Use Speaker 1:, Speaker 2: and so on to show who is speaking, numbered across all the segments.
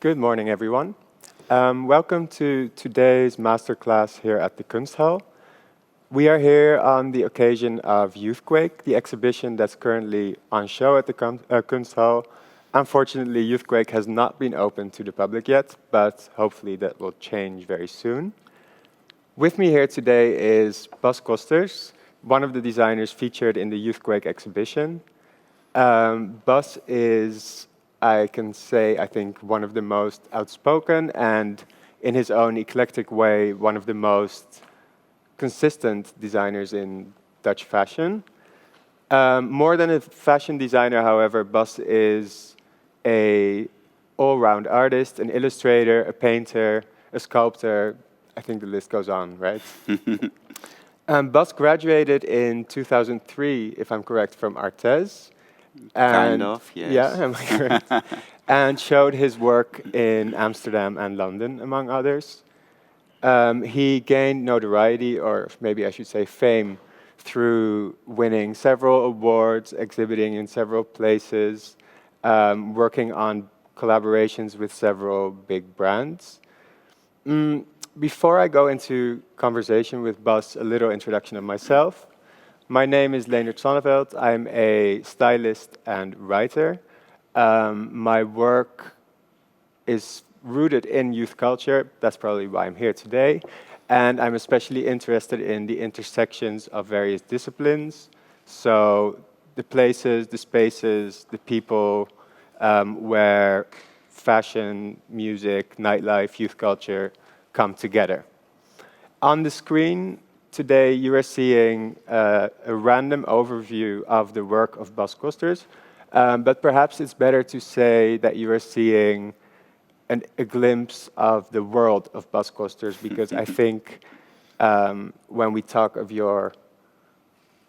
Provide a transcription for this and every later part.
Speaker 1: Good morning, everyone. Welcome to today's masterclass here at the Kunsthal. We are here on the occasion of Youthquake, the exhibition that's currently on show at the Kunsthal. Unfortunately, Youthquake has not been open to the public yet, but hopefully that will change very soon. With me here today is Bas Kosters, one of the designers featured in the Youthquake exhibition. Bas is, I can say, I think, one of the most outspoken and, in his own eclectic way, one of the most consistent designers in Dutch fashion. More than a fashion designer, however, Bas is an all-round artist, an illustrator, a painter, a sculptor. I think the list goes on, right? Bas graduated in 2003, if I'm correct, from Artes.
Speaker 2: Kind of, yes.
Speaker 1: Yeah, am I correct? And showed his work in Amsterdam and London, among others. He gained notoriety, or maybe I should say fame, through winning several awards, exhibiting in several places, working on collaborations with several big brands. Before I go into conversation with Bas, a little introduction of myself. My name is Leendert Sonnevelt. I'm a stylist and writer. My work is rooted in youth culture. That's probably why I'm here today. And I'm especially interested in the intersections of various disciplines. So the places, the spaces, the people where fashion, music, nightlife, youth culture come together. On the screen today, you are seeing a random overview of the work of Bas Kosters, but perhaps it's better to say that you are seeing a glimpse of the world of Bas Kosters, because I think when we talk of your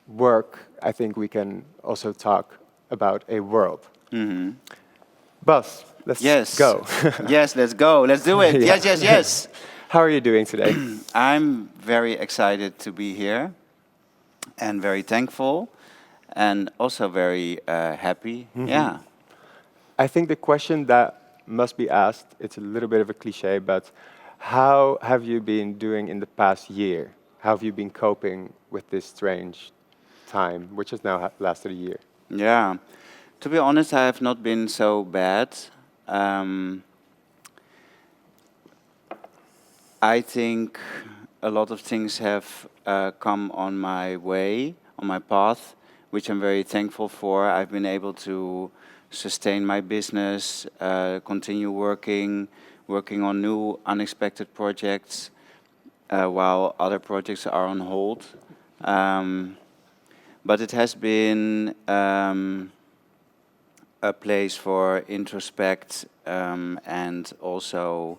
Speaker 1: work, I think we can also talk about a world.
Speaker 2: Mm-hmm.
Speaker 1: Bas, let's go.
Speaker 2: Yes, let's go. Let's do it.
Speaker 1: Yeah.
Speaker 2: Yes.
Speaker 1: How are you doing today?
Speaker 2: I'm very excited to be here and very thankful and also very happy.
Speaker 1: Mm-hmm.
Speaker 2: Yeah.
Speaker 1: I think the question that must be asked, it's a little bit of a cliche, but how have you been doing in the past year? How have you been coping with this strange time, which has now lasted a year?
Speaker 2: Yeah. To be honest, I have not been so bad. I think a lot of things have come on my way, on my path, which I'm very thankful for. I've been able to sustain my business, continue working on new unexpected projects, while other projects are on hold. But it has been a place for introspect and also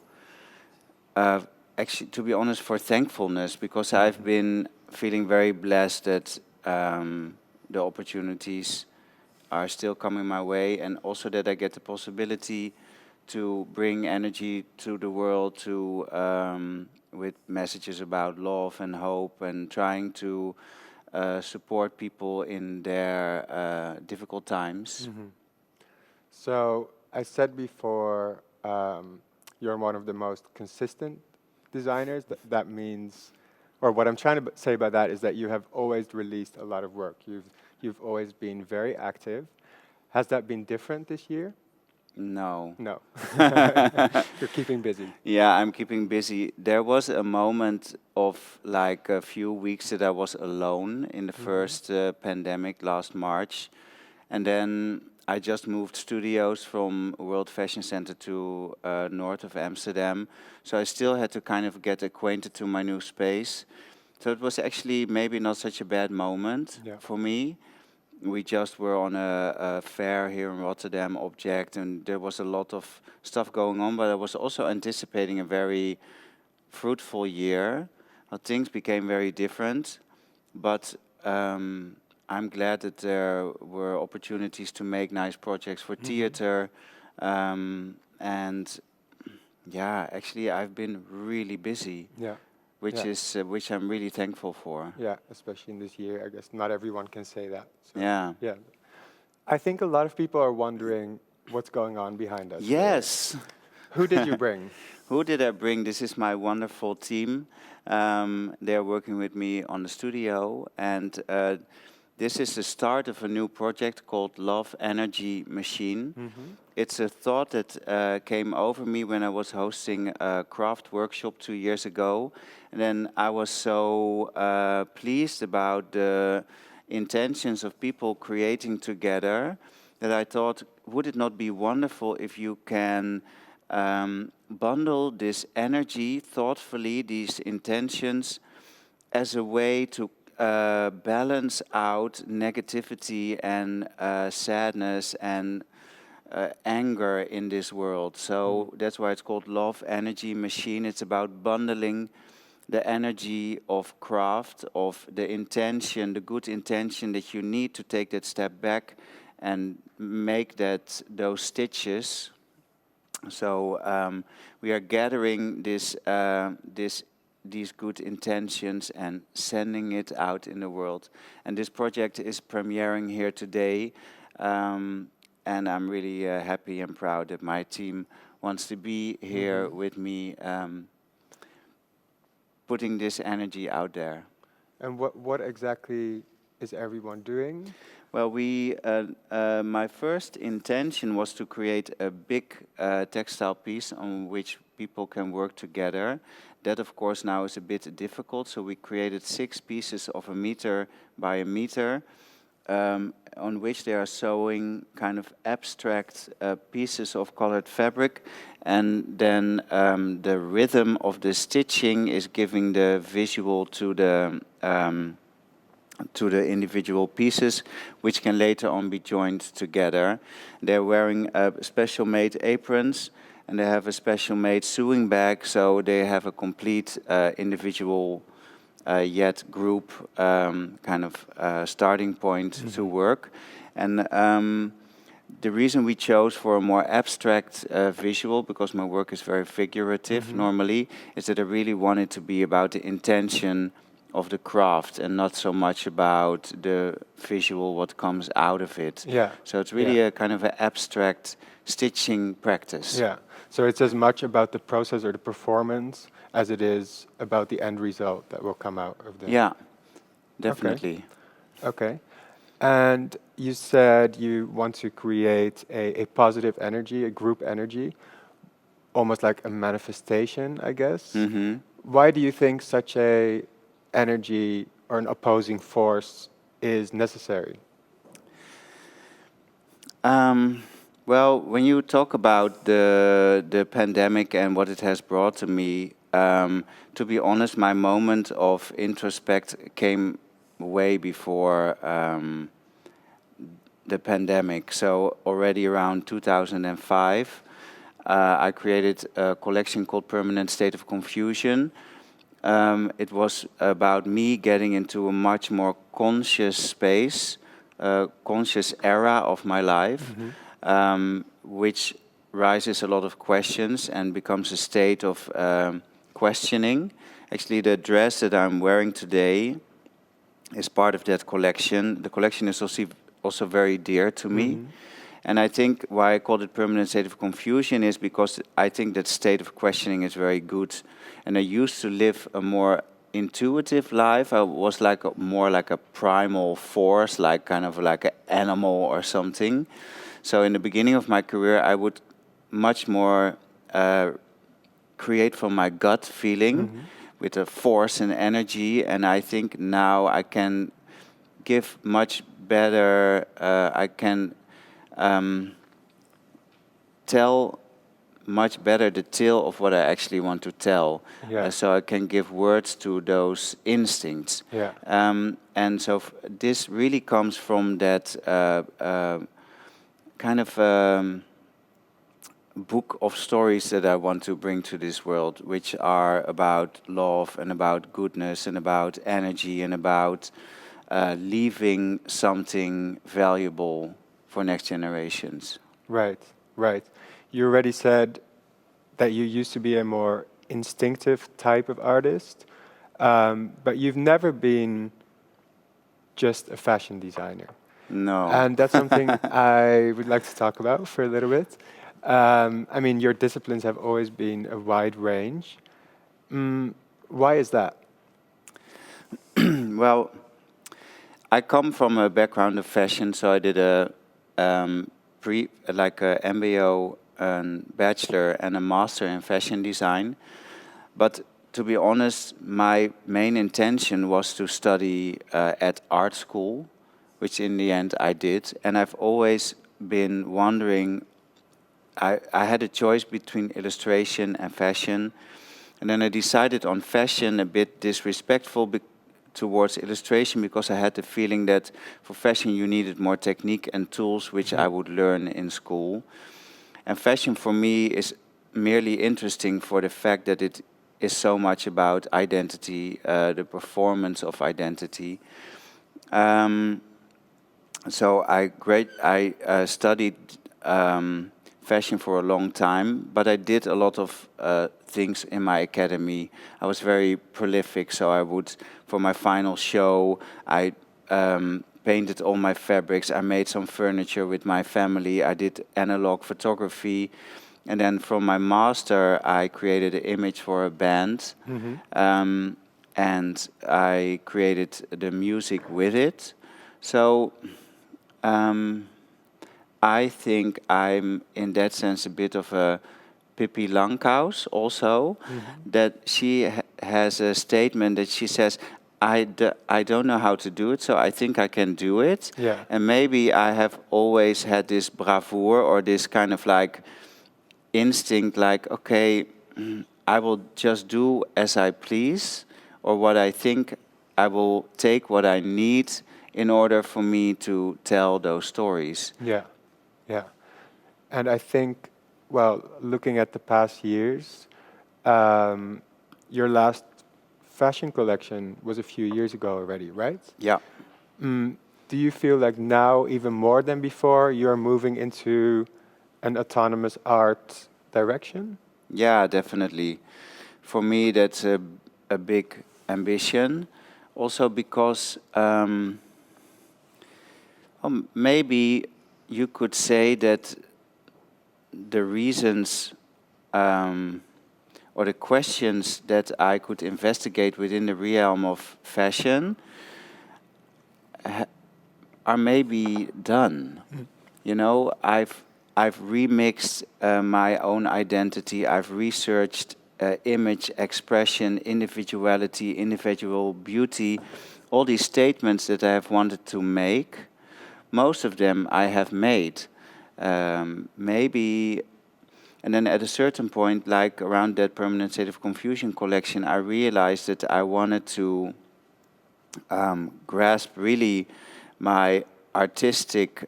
Speaker 2: actually, to be honest, for thankfulness, because I've been feeling very blessed that the opportunities are still coming my way, and also that I get the possibility to bring energy to the world to with messages about love and hope, and trying to support people in their difficult times.
Speaker 1: Mm-hmm. So I said before, you're one of the most consistent designers. That means, or what I'm trying to say by that is that you have always released a lot of work. You've always been very active. Has that been different this year?
Speaker 2: No.
Speaker 1: No. You're keeping busy.
Speaker 2: Yeah, I'm keeping busy. There was a moment of like a few weeks that I was alone in the first pandemic last March. And then I just moved studios from World Fashion Center to north of Amsterdam. So I still had to kind of get acquainted to my new space. So it was actually maybe not such a bad moment for me. We just were on a fair here in Rotterdam, Object, and there was a lot of stuff going on, but I was also anticipating a very fruitful year. Things became very different, but I'm glad that there were opportunities to make nice projects for theater, and yeah, actually I've been really busy.
Speaker 1: Yeah.
Speaker 2: Which I'm really thankful for.
Speaker 1: Yeah, especially in this year. I guess not everyone can say that. So,
Speaker 2: yeah.
Speaker 1: I think a lot of people are wondering what's going on behind us.
Speaker 2: Yes.
Speaker 1: Who did you bring?
Speaker 2: Who did I bring? This is my wonderful team. They're working with me on the studio, and this is the start of a new project called Love Energy Machine. It's a thought that came over me when I was hosting a craft workshop 2 years ago. And then I was so pleased about the intentions of people creating together that I thought, would it not be wonderful if you can bundle this energy thoughtfully, these intentions, as a way to balance out negativity and sadness and anger in this world. So that's why it's called Love Energy Machine. It's about bundling the energy of craft, of the intention, the good intention that you need to take that step back and make those stitches. So we are gathering these good intentions and sending it out in the world. And this project is premiering here today. And I'm really happy and proud that my team wants to be here with me, putting this energy out there.
Speaker 1: And what exactly is everyone doing?
Speaker 2: Well, my first intention was to create a big textile piece on which people can work together. That, of course, now is a bit difficult, so we created 6 pieces of 1 meter by 1 meter, on which they are sewing kind of abstract pieces of colored fabric, and then the rhythm of the stitching is giving the visual to the individual pieces, which can later on be joined together. They're wearing special made aprons, and they have a special made sewing bag, so they have a complete individual yet group kind of starting point to work. And the reason we chose for a more abstract visual, because my work is very figurative normally, is that I really want it to be about the intention of the craft and not so much about the visual, what comes out of it.
Speaker 1: Yeah.
Speaker 2: So it's really a kind of an abstract stitching practice.
Speaker 1: Yeah. So it's as much about the process or the performance as it is about the end result that will come out of the...
Speaker 2: Yeah, definitely.
Speaker 1: Okay. And you said you want to create a positive energy, a group energy, almost like a manifestation, I guess. Why do you think such a energy or an opposing force is necessary?
Speaker 2: Well, when you talk about the pandemic and what it has brought to me, to be honest, my moment of introspect came way before the pandemic. So already around 2005, I created a collection called Permanent State of Confusion. It was about me getting into a much more conscious space, conscious era of my life, which raises a lot of questions and becomes a state of questioning. Actually, the dress that I'm wearing today is part of that collection. The collection is also very dear to me. And I think why I called it Permanent State of Confusion is because I think that state of questioning is very good. And I used to live a more intuitive life. I was more like a primal force, like kind of like an animal or something. So in the beginning of my career, I would much more create from my gut feeling with a force and energy. And I think now I can give much better, I can tell much better the tale of what I actually want to tell. So I can give words to those instincts. And so this really comes from that kind of book of stories that I want to bring to this world, which are about love and about goodness and about energy and about leaving something valuable for next generations.
Speaker 1: Right. You already said that you used to be a more instinctive type of artist, but you've never been just a fashion designer.
Speaker 2: No.
Speaker 1: And that's something I would like to talk about for a little bit. I mean, your disciplines have always been a wide range. Why is that?
Speaker 2: Well, I come from a background of fashion, so I did a MBO, a bachelor, and a master in fashion design. But to be honest, my main intention was to study at art school, which in the end I did. And I've always been wondering, I had a choice between illustration and fashion. And then I decided on fashion, a bit disrespectful towards illustration, because I had the feeling that for fashion you needed more technique and tools, which I would learn in school. And fashion for me is merely interesting for the fact that it is so much about identity, the performance of identity. So I studied fashion for a long time, but I did a lot of things in my academy. I was very prolific, so I would, for my final show, I painted all my fabrics, I made some furniture with my family, I did analog photography, and then from my master I created an image for a band, and I created the music with it. So I think I'm, in that sense, a bit of a Pippi Langkous also, that she has a statement that she says, I don't know how to do it, so I think I can do it.
Speaker 1: Yeah.
Speaker 2: And maybe I have always had this bravoure or this kind of like instinct, like, okay, I will just do as I please, or what I think. I will take what I need in order for me to tell those stories.
Speaker 1: Yeah, yeah. And I think, well, looking at the past years, your last fashion collection was a few years ago already, right?
Speaker 2: Yeah.
Speaker 1: Do you feel like now, even more than before, you're moving into an autonomous art direction?
Speaker 2: Yeah, definitely. For me, that's a big ambition. Also because maybe you could say that the reasons or the questions that I could investigate within the realm of fashion are maybe done. You know, I've remixed my own identity. I've researched image, expression, individuality, individual beauty, all these statements that I have wanted to make. Most of them I have made. Maybe, and then at a certain point, like around that Permanent State of Confusion collection, I realized that I wanted to grasp really my artistic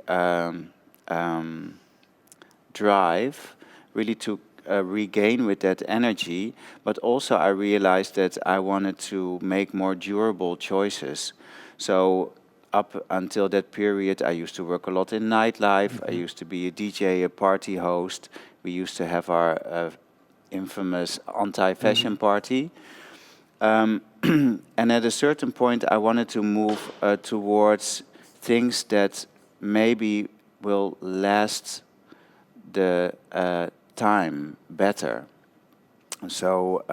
Speaker 2: drive, really to regain with that energy, but also I realized that I wanted to make more durable choices. So up until that period, I used to work a lot in nightlife. I used to be a DJ, a party host. We used to have our infamous anti-fashion party. And at a certain point, I wanted to move towards things that maybe will last the time better. So,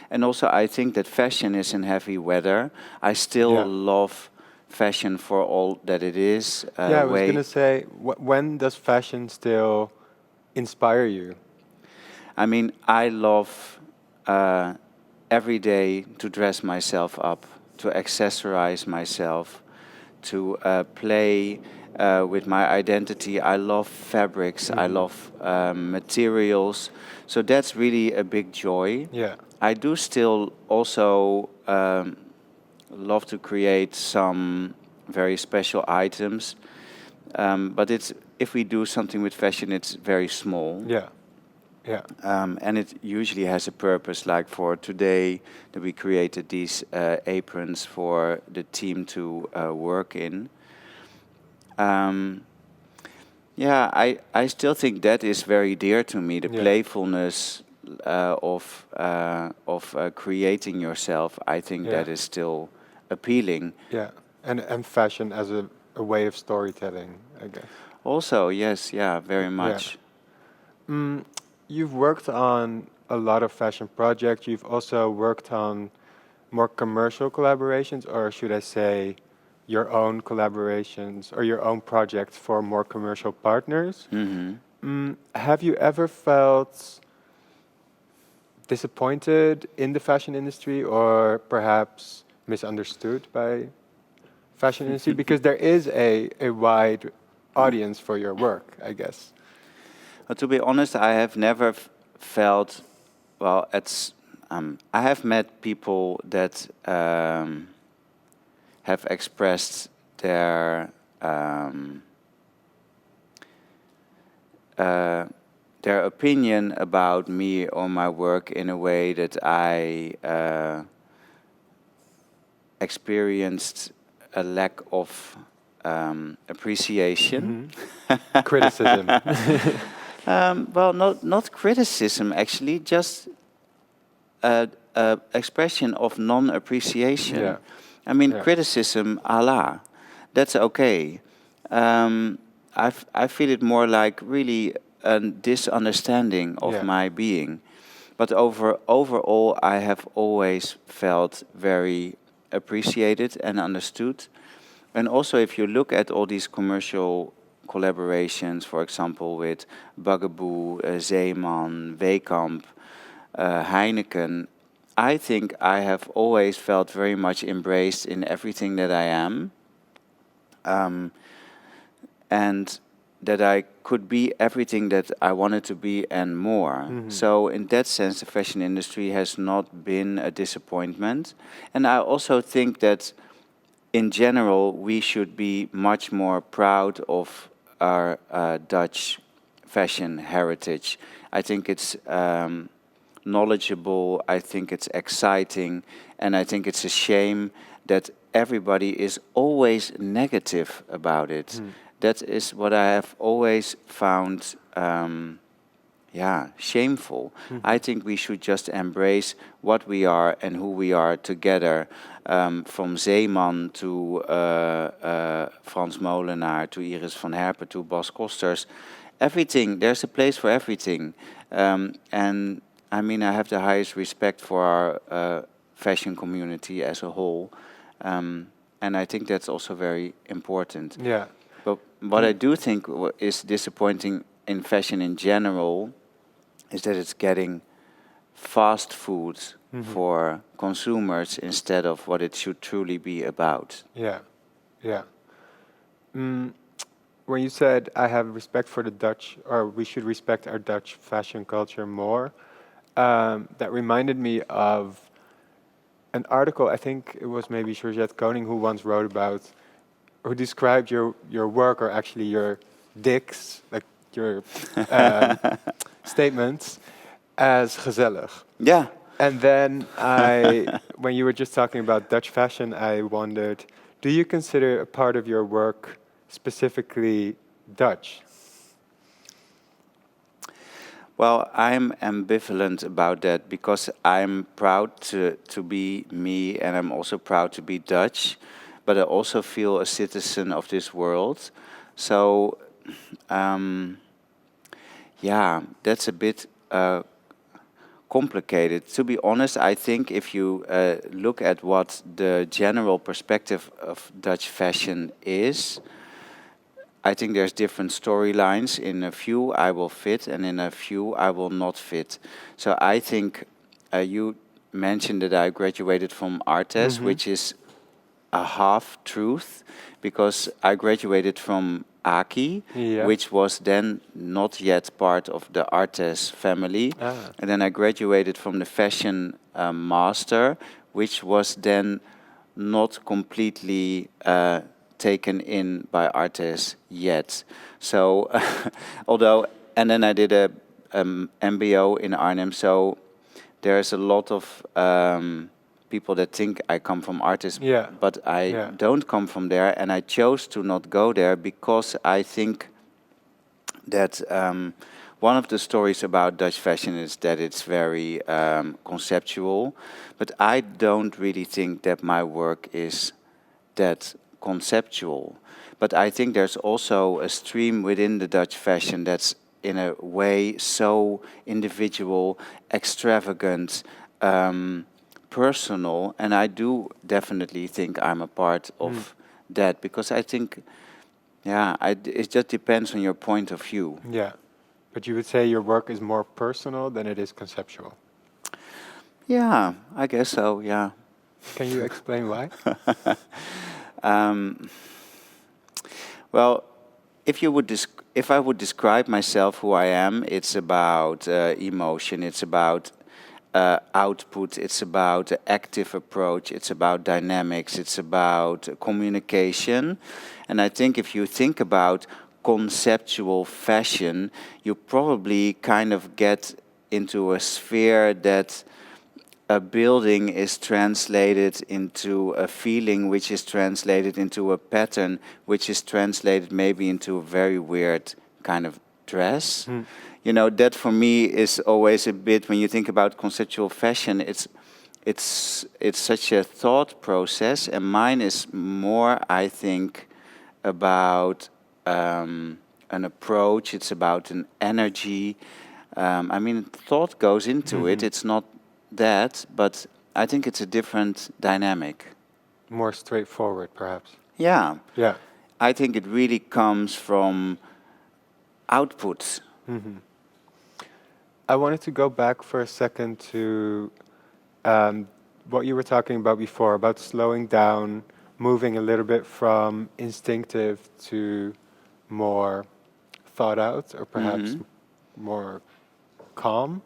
Speaker 2: and also I think that fashion is in heavy weather. I still love fashion for all that it is.
Speaker 1: Yeah, I was going to say, when does fashion still inspire you?
Speaker 2: I mean, I love every day to dress myself up, to accessorize myself, to play with my identity. I love fabrics, I love materials. So that's really a big joy.
Speaker 1: Yeah.
Speaker 2: I do still also love to create some very special items. But if we do something with fashion, it's very small.
Speaker 1: Yeah. Yeah.
Speaker 2: And it usually has a purpose, like for today, that we created these aprons for the team to work in. Yeah, I still think that is very dear to me, the playfulness of creating yourself. I think that is still appealing.
Speaker 1: Yeah, and fashion as a way of storytelling, I guess.
Speaker 2: Also, yes, yeah, very much.
Speaker 1: Mm, you've worked on a lot of fashion projects. You've also worked on more commercial collaborations, or should I say, your own collaborations or your own projects for more commercial partners. Have you ever felt disappointed in the fashion industry or perhaps misunderstood by fashion industry? Because there is a wide audience for your work, I guess.
Speaker 2: But to be honest, I have never felt, well, I have met people that have expressed their opinion about me or my work in a way that I experienced a lack of appreciation.
Speaker 1: Criticism.
Speaker 2: Well, not criticism actually, just expression of non-appreciation.
Speaker 1: Yeah.
Speaker 2: I mean,
Speaker 1: Yeah.
Speaker 2: criticism, Allah, that's okay. I feel it more like really a disunderstanding of
Speaker 1: Yeah.
Speaker 2: my being. But overall, I have always felt very appreciated and understood. And also, if you look at all these commercial collaborations, for example, with Bugaboo, Zeeman, Weekamp, Heineken, I think I have always felt very much embraced in everything that I am, and that I could be everything that I wanted to be and more. So in that sense, the fashion industry has not been a disappointment. And I also think that in general, we should be much more proud of our Dutch fashion heritage. I think it's knowledgeable, I think it's exciting, and I think it's a shame that everybody is always negative about it. That is what I have always found, shameful. I think we should just embrace what we are and who we are together, from Zeeman to Frans Molenaar to Iris van Herpen to Bas Kosters. Everything, there's a place for everything. And I mean, I have the highest respect for our fashion community as a whole. And I think that's also very important.
Speaker 1: Yeah.
Speaker 2: But what I do think is disappointing in fashion in general is that it's getting fast food for consumers instead of what it should truly be about.
Speaker 1: Yeah. Yeah. When you said I have respect for the Dutch, or we should respect our Dutch fashion culture more, that reminded me of an article, I think it was maybe Georgette Koning who once wrote about, who described your work, or actually your dicks, like your statements, as gezellig.
Speaker 2: Yeah.
Speaker 1: And then when you were just talking about Dutch fashion, I wondered, do you consider a part of your work specifically Dutch?
Speaker 2: Well, I'm ambivalent about that because I'm proud to be me, and I'm also proud to be Dutch, but I also feel a citizen of this world. So, that's a bit complicated. To be honest, I think if you look at what the general perspective of Dutch fashion is, I think there's different storylines. In a few I will fit, and in a few I will not fit. So I think you mentioned that I graduated from Artes, which is a half truth, because I graduated from Aki, which was then not yet part of the Artes family. And then I graduated from the fashion master, which was then not completely taken in by Artes yet. So, and then I did a MBO in Arnhem. So there's a lot of people that think I come from Artes, but I don't come from there, and I chose to not go there because I think that one of the stories about Dutch fashion is that it's very conceptual, but I don't really think that my work is that conceptual. But I think there's also a stream within the Dutch fashion that's in a way so individual, extravagant, personal, and I do definitely think I'm a part of that, because I think, it just depends on your point of view.
Speaker 1: Yeah. But you would say your work is more personal than it is conceptual.
Speaker 2: Yeah, I guess so. Yeah.
Speaker 1: Can you explain why?
Speaker 2: Um, well, if I would describe myself who I am, it's about emotion. It's about output. It's about active approach. It's about dynamics. It's about communication. And I think if you think about conceptual fashion, you probably kind of get into a sphere that a building is translated into a feeling, which is translated into a pattern, which is translated maybe into a very weird kind of dress. You know, that for me is always a bit, when you think about conceptual fashion, it's such a thought process, and mine is more, I think, about an approach. It's about an energy. I mean, thought goes into it. It's not that, but I think it's a different dynamic.
Speaker 1: More straightforward, perhaps.
Speaker 2: Yeah,
Speaker 1: Yeah.
Speaker 2: I think it really comes from output.
Speaker 1: I wanted to go back for a second to what you were talking about before, about slowing down, moving a little bit from instinctive to more thought out, or perhaps more calm.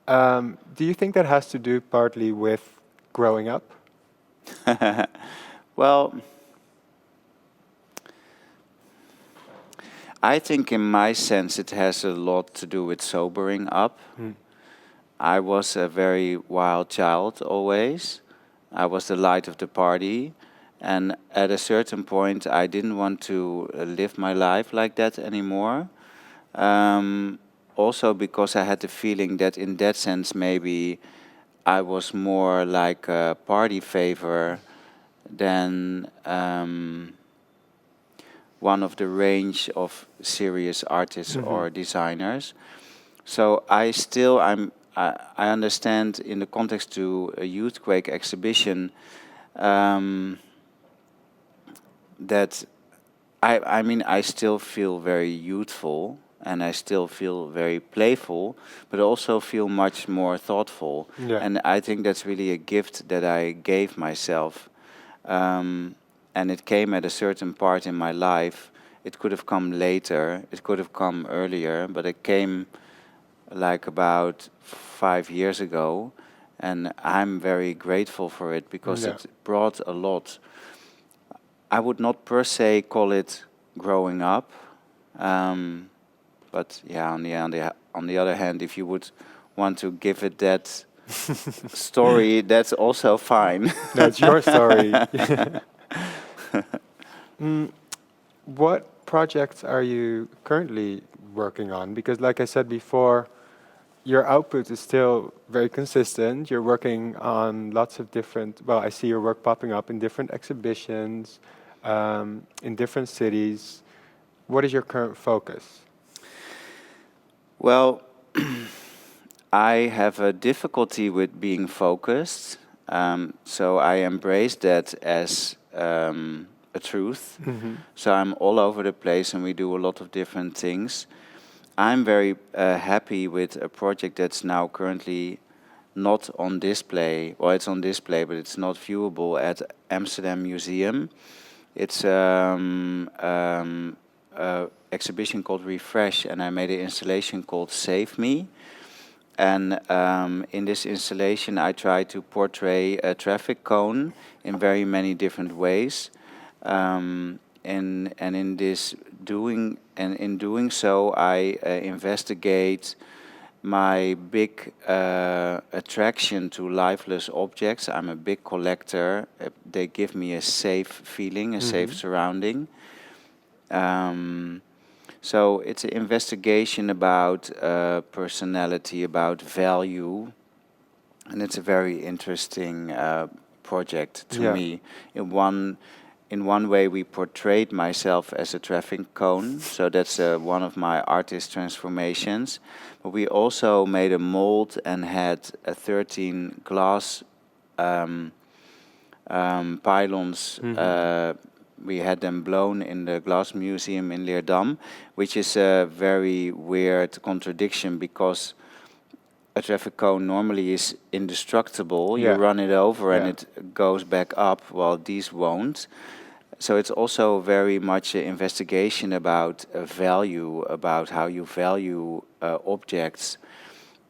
Speaker 1: Do you think that has to do partly with growing up?
Speaker 2: Well, I think in my sense it has a lot to do with sobering up. I was a very wild child always. I was the light of the party. And at a certain point, I didn't want to live my life like that anymore. Also because I had the feeling that in that sense, maybe I was more like a party favor than one of the range of serious artists or designers. So I understand in the context to a Youthquake exhibition that I mean, I still feel very youthful and I still feel very playful, but also feel much more thoughtful.
Speaker 1: Yeah.
Speaker 2: And I think that's really a gift that I gave myself. And it came at a certain part in my life. It could have come later, it could have come earlier, but it came like about 5 years ago. And I'm very grateful for it because
Speaker 1: Yeah.
Speaker 2: it brought a lot. I would not per se call it growing up. But yeah, on the other hand, if you would want to give it that story, that's also fine.
Speaker 1: That's your story. What projects are you currently working on? Because like I said before, your output is still very consistent. You're working on lots of different, well, I see your work popping up in different exhibitions, in different cities. What is your current focus?
Speaker 2: Well, I have a difficulty with being focused, so I embrace that as a truth. So I'm all over the place and we do a lot of different things. I'm very happy with a project that's now currently not on display. Well, it's on display, but it's not viewable at Amsterdam Museum. It's exhibition called Refresh, and I made an installation called Save Me. And in this installation, I try to portray a traffic cone in very many different ways. And in doing so, I investigate my big attraction to lifeless objects. I'm a big collector. They give me a safe feeling, a safe surrounding. So it's an investigation about personality, about value, and it's a very interesting project to me. in one way, we portrayed myself as a traffic cone. So that's one of my artist transformations. But we also made a mold and had 13 glass pylons. We had them blown in the Glass Museum in Leerdam, which is a very weird contradiction because a traffic cone normally is indestructible. You run it over and it goes back up, while these won't. So it's also very much an investigation about value, about how you value objects.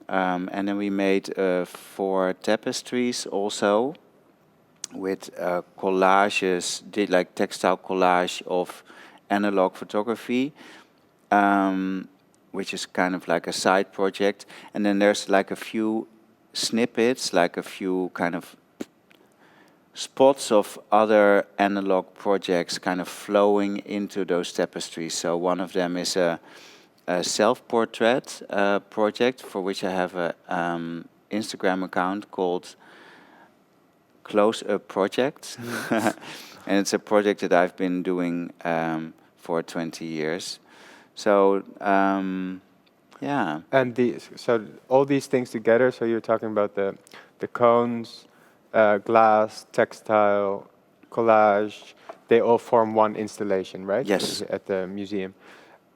Speaker 2: And then we made 4 tapestries also with collages, did like textile collage of analog photography, which is kind of like a side project. And then there's like a few snippets, like a few kind of spots of other analog projects kind of flowing into those tapestries. So one of them is a self-portrait project for which I have a Instagram account called Close Up Project. And it's a project that I've been doing for 20 years. So, yeah.
Speaker 1: And so all these things together, so you're talking about the cones, glass, textile, collage, they all form one installation, right?
Speaker 2: Yes.
Speaker 1: At the museum.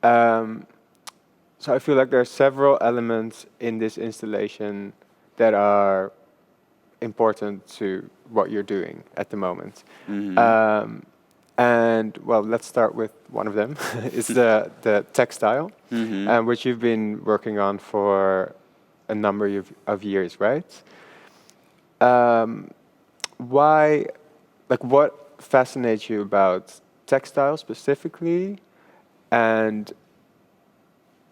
Speaker 1: So I feel like there are several elements in this installation that are important to what you're doing at the moment. And well, let's start with one of them. It's the textile, which you've been working on for a number of years, right? Why, like, what fascinates you about textile specifically, and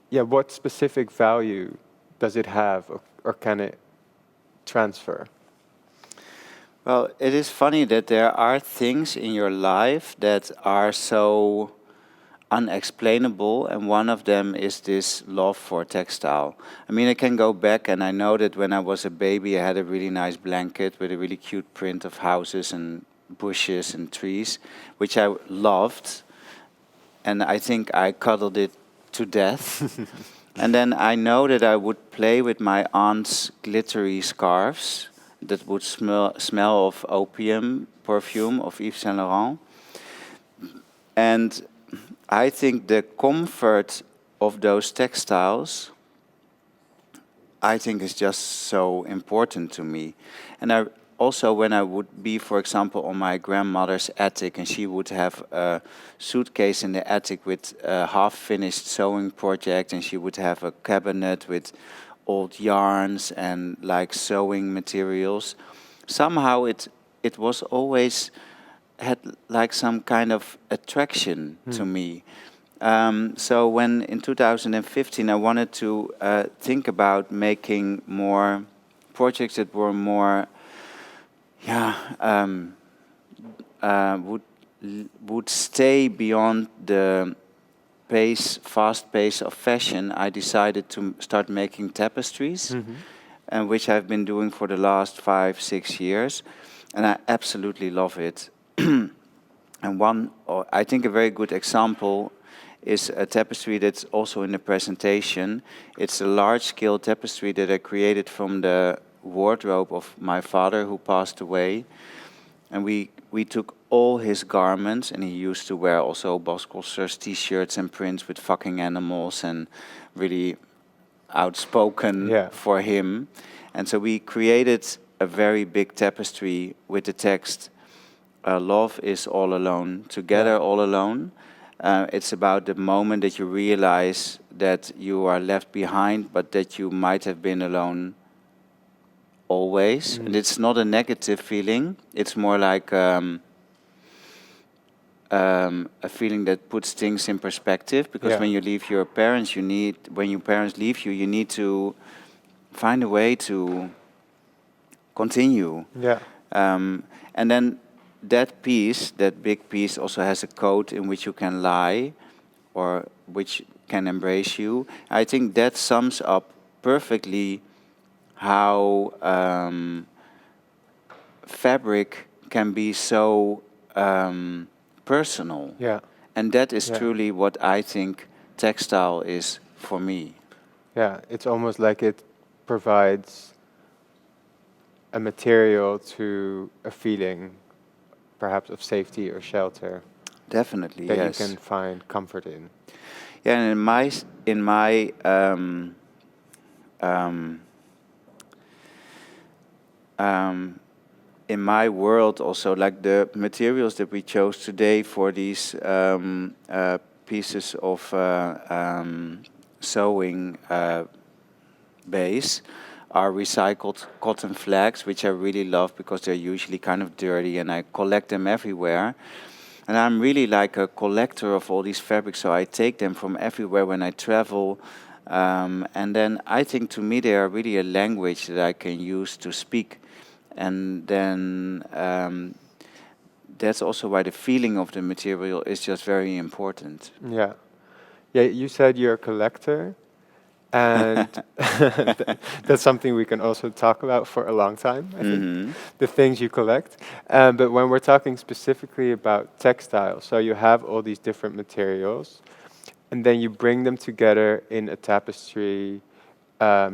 Speaker 1: what specific value does it have, or can it transfer?
Speaker 2: Well, it is funny that there are things in your life that are so unexplainable, and one of them is this love for textile. I mean, I can go back, and I know that when I was a baby, I had a really nice blanket with a really cute print of houses and bushes and trees, which I loved, and I think I cuddled it to death. And then I know that I would play with my aunt's glittery scarves that would smell of opium perfume of Yves Saint Laurent. And I think the comfort of those textiles, I think, is just so important to me. And I also, when I would be, for example, on my grandmother's attic, and she would have a suitcase in the attic with a half-finished sewing project, and she would have a cabinet with old yarns and like sewing materials. Somehow it was always had like some kind of attraction to me. So when in 2015 I wanted to think about making more projects that were more, would stay beyond the fast pace of fashion, I decided to start making tapestries, and which I've been doing for the last 5-6 years, and I absolutely love it. And I think a very good example is a tapestry that's also in the presentation. It's a large-scale tapestry that I created from the wardrobe of my father, who passed away, and we took all his garments, and he used to wear also Bas Kosters t-shirts and prints with fucking animals and really outspoken for him. And so we created a very big tapestry with the text, love is all alone, together all alone. It's about the moment that you realize that you are left behind, but that you might have been alone always. And it's not a negative feeling. It's more like a feeling that puts things in perspective. Because when you leave your parents, when your parents leave you, you need to find a way to continue. And then that big piece, also has a coat in which you can lie, or which can embrace you. I think that sums up perfectly how fabric can be so personal.
Speaker 1: Yeah.
Speaker 2: And that is
Speaker 1: Yeah.
Speaker 2: truly what I think textile is for me.
Speaker 1: Yeah, it's almost like it provides a material to a feeling, perhaps of safety or shelter,
Speaker 2: Definitely,
Speaker 1: that you
Speaker 2: yes.
Speaker 1: can find comfort in.
Speaker 2: Yeah, and um, um, in my world also, like the materials that we chose today for these pieces of sewing base are recycled cotton flags, which I really love because they're usually kind of dirty, and I collect them everywhere. And I'm really like a collector of all these fabrics, so I take them from everywhere when I travel. And then I think to me they are really a language that I can use to speak. And then that's also why the feeling of the material is just very important.
Speaker 1: Yeah. Yeah, you said you're a collector, and that's something we can also talk about for a long time, I think,
Speaker 2: Hmm.
Speaker 1: the things you collect. But when we're talking specifically about textiles, so you have all these different materials, and then you bring them together in a tapestry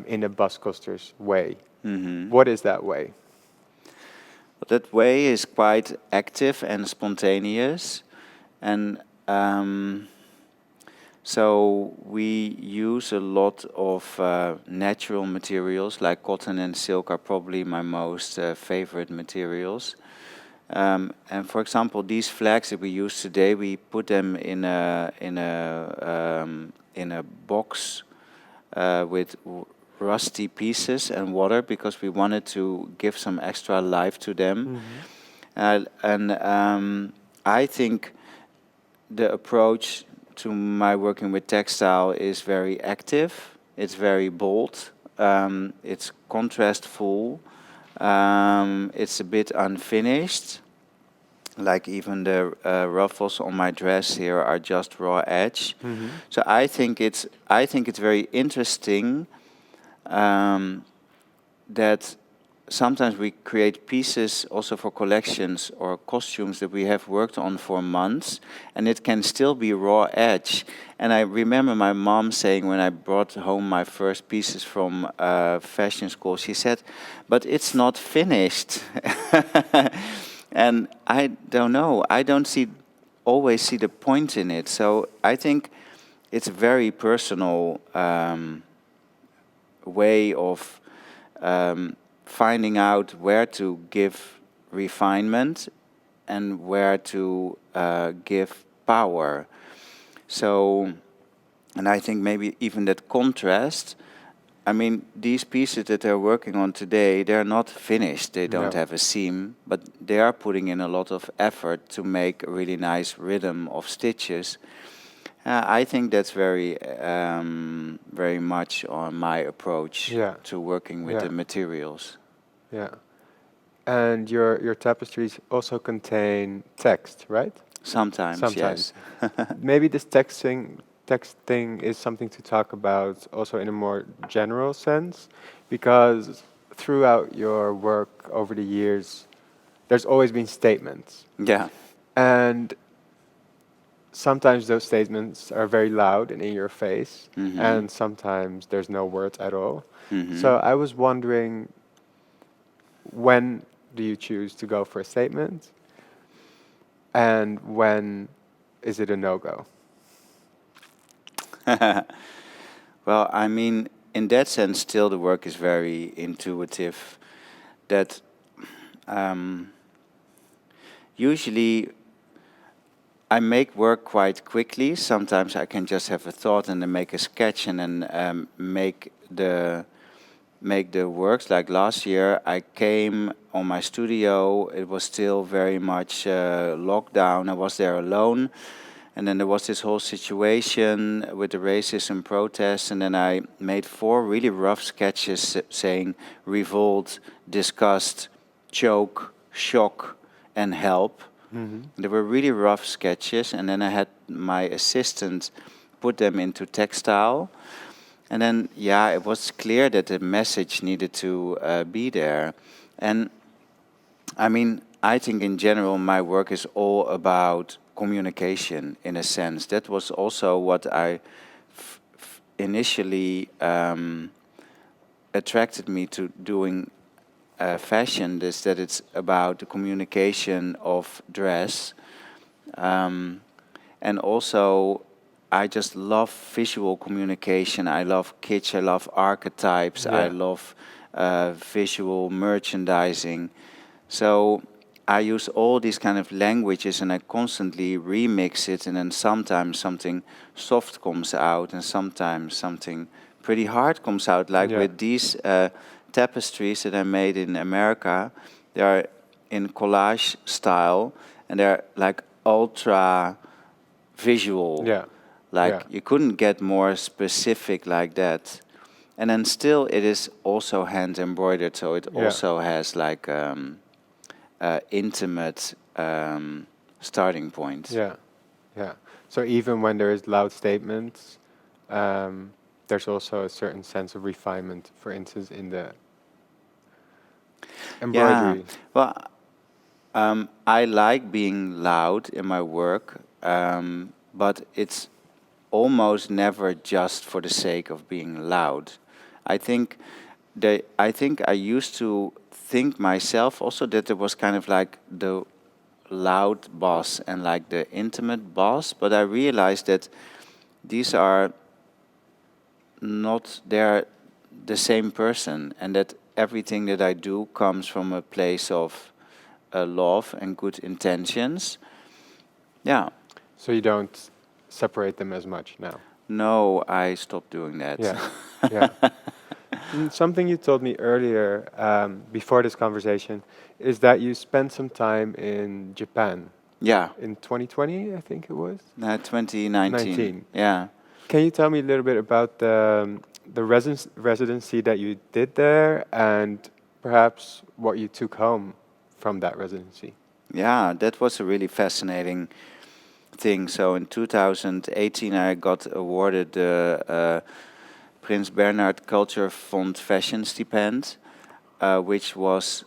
Speaker 1: in a Bas Kosters way.
Speaker 2: Hmm.
Speaker 1: What is that way?
Speaker 2: That way is quite active and spontaneous, and so we use a lot of natural materials, like cotton and silk are probably my most favorite materials. And for example, these flags that we use today, we put them in a box with rusty pieces and water because we wanted to give some extra life to them.
Speaker 1: Mm-hmm.
Speaker 2: And I think the approach to my working with textile is very active. It's very bold. It's contrastful. It's a bit unfinished. Like even the ruffles on my dress here are just raw edge.
Speaker 1: Mm-hmm.
Speaker 2: So I think it's very interesting that sometimes we create pieces also for collections or costumes that we have worked on for months, and it can still be raw edge. And I remember my mom saying when I brought home my first pieces from fashion school, she said, "But it's not finished." And I don't know. I don't always see the point in it. So I think it's a very personal way of finding out where to give refinement and where to give power. So, and I think maybe even that contrast. I mean, these pieces that they're working on today, they're not finished. They don't
Speaker 1: No.
Speaker 2: have a seam, but they are putting in a lot of effort to make a really nice rhythm of stitches. I think that's very much on my approach
Speaker 1: Yeah.
Speaker 2: to working with
Speaker 1: Yeah.
Speaker 2: the materials.
Speaker 1: Yeah. And your tapestries also contain text, right?
Speaker 2: Sometimes,
Speaker 1: Sometimes.
Speaker 2: yes.
Speaker 1: Maybe this text thing is something to talk about also in a more general sense, because throughout your work over the years, there's always been statements.
Speaker 2: Yeah.
Speaker 1: And sometimes those statements are very loud and in your face,
Speaker 2: Hmm.
Speaker 1: and sometimes there's no words at all.
Speaker 2: Hmm.
Speaker 1: So I was wondering, when do you choose to go for a statement, and when is it a no-go?
Speaker 2: Well, I mean, in that sense, still the work is very intuitive. That usually I make work quite quickly. Sometimes I can just have a thought and then make a sketch and then make the works. Like last year, I came on my studio. It was still very much lockdown. I was there alone. And then there was this whole situation with the racism protests, and then I made 4 really rough sketches saying revolt, disgust, choke, shock, and help.
Speaker 1: Mm-hmm.
Speaker 2: They were really rough sketches, and then I had my assistant put them into textile. And then, yeah, it was clear that the message needed to be there. And I mean, I think in general my work is all about communication in a sense. That was also what I initially attracted me to doing fashion, is that it's about the communication of dress. And also, I just love visual communication. I love kitsch, I love archetypes, I love visual merchandising. So I use all these kind of languages and I constantly remix it, and then sometimes something soft comes out and sometimes something pretty hard comes out. Like with these tapestries that I made in America, they are in collage style and they're like ultra visual. You couldn't get more specific like that. And then still it is also hand embroidered, so it also has like intimate starting point.
Speaker 1: So even when there is loud statements, there's also a certain sense of refinement, for instance, in the embroidery.
Speaker 2: Well, I like being loud in my work, but it's almost never just for the sake of being loud. I think I used to think myself also that there was kind of like the loud boss and like the intimate boss, but I realized that these are not, they're the same person, and that everything that I do comes from a place of love and good intentions.
Speaker 1: So you don't separate them as much now?
Speaker 2: No, I stopped doing that.
Speaker 1: Something you told me earlier, before this conversation, is that you spent some time in Japan. In 2020, I think it was?
Speaker 2: 2019.
Speaker 1: Can you tell me a little bit about the residency that you did there, and perhaps what you took home from that residency?
Speaker 2: That was a really fascinating thing. So in 2018, I got awarded the Prins Bernhard Culture Fund Fashion Stipend, which was